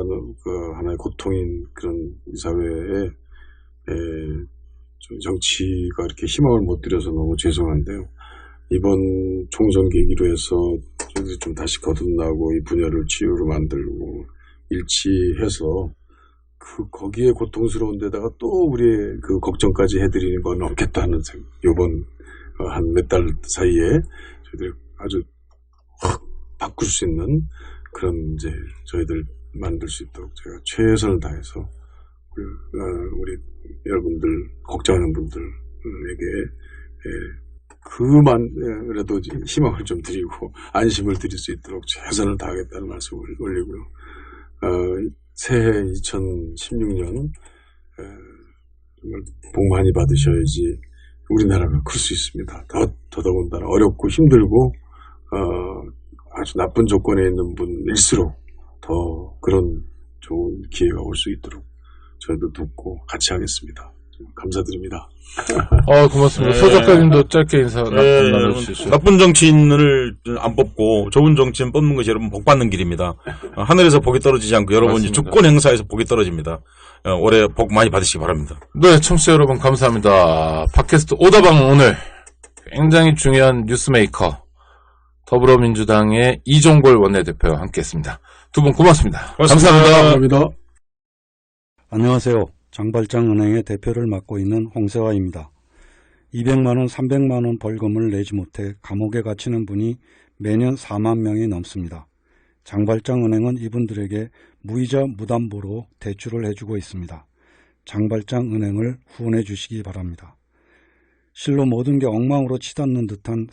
하나의 고통인 그런 이 사회에 좀 정치가 이렇게 희망을 못 드려서 너무 죄송한데요. 이번 총선 계기로 해서 저희들이 좀 다시 거듭나고 이 분야를 치유로 만들고 일치해서 거기에 고통스러운 데다가 또 우리의 그 걱정까지 해드리는 건 없겠다는 생각. 요번 한 몇 달 사이에 저희들이 아주 확 바꿀 수 있는 그런 이제 저희들 만들 수 있도록 제가 최선을 다해서 우리 여러분들 걱정하는 분들에게 그만이라도 희망을 좀 드리고 안심을 드릴 수 있도록 최선을 다하겠다는 말씀을 올리고요. 새해 2016년 정말 복 많이 받으셔야지 우리나라가 클 수 있습니다. 더더군다나 어렵고 힘들고 아주 나쁜 조건에 있는 분일수록 더 그런 좋은 기회가 올 수 있도록 저희도 돕고 같이 하겠습니다. 감사드립니다. 고맙습니다. 네. 소 작가님도 짧게 인사 네, 나눠주시죠. 나쁜 정치인을 안 뽑고 좋은 정치인 뽑는 것이 여러분 복 받는 길입니다. 하늘에서 복이 떨어지지 않고 여러분이 맞습니다. 주권 행사에서 복이 떨어집니다. 올해 복 많이 받으시기 바랍니다. 네, 청취자 여러분 감사합니다. 팟캐스트 오다방 오늘 굉장히 중요한 뉴스메이커 더불어민주당의 이종걸 원내대표와 함께했습니다. 두 분 고맙습니다. 감사합니다. 감사합니다. 안녕하세요. 장발장은행의 대표를 맡고 있는 홍세화입니다. 200만원, 300만원 벌금을 내지 못해 감옥에 갇히는 분이 매년 4만 명이 넘습니다. 장발장은행은 이분들에게 무이자 무담보로 대출을 해주고 있습니다. 장발장은행을 후원해 주시기 바랍니다. 실로 모든 게 엉망으로 치닫는 듯한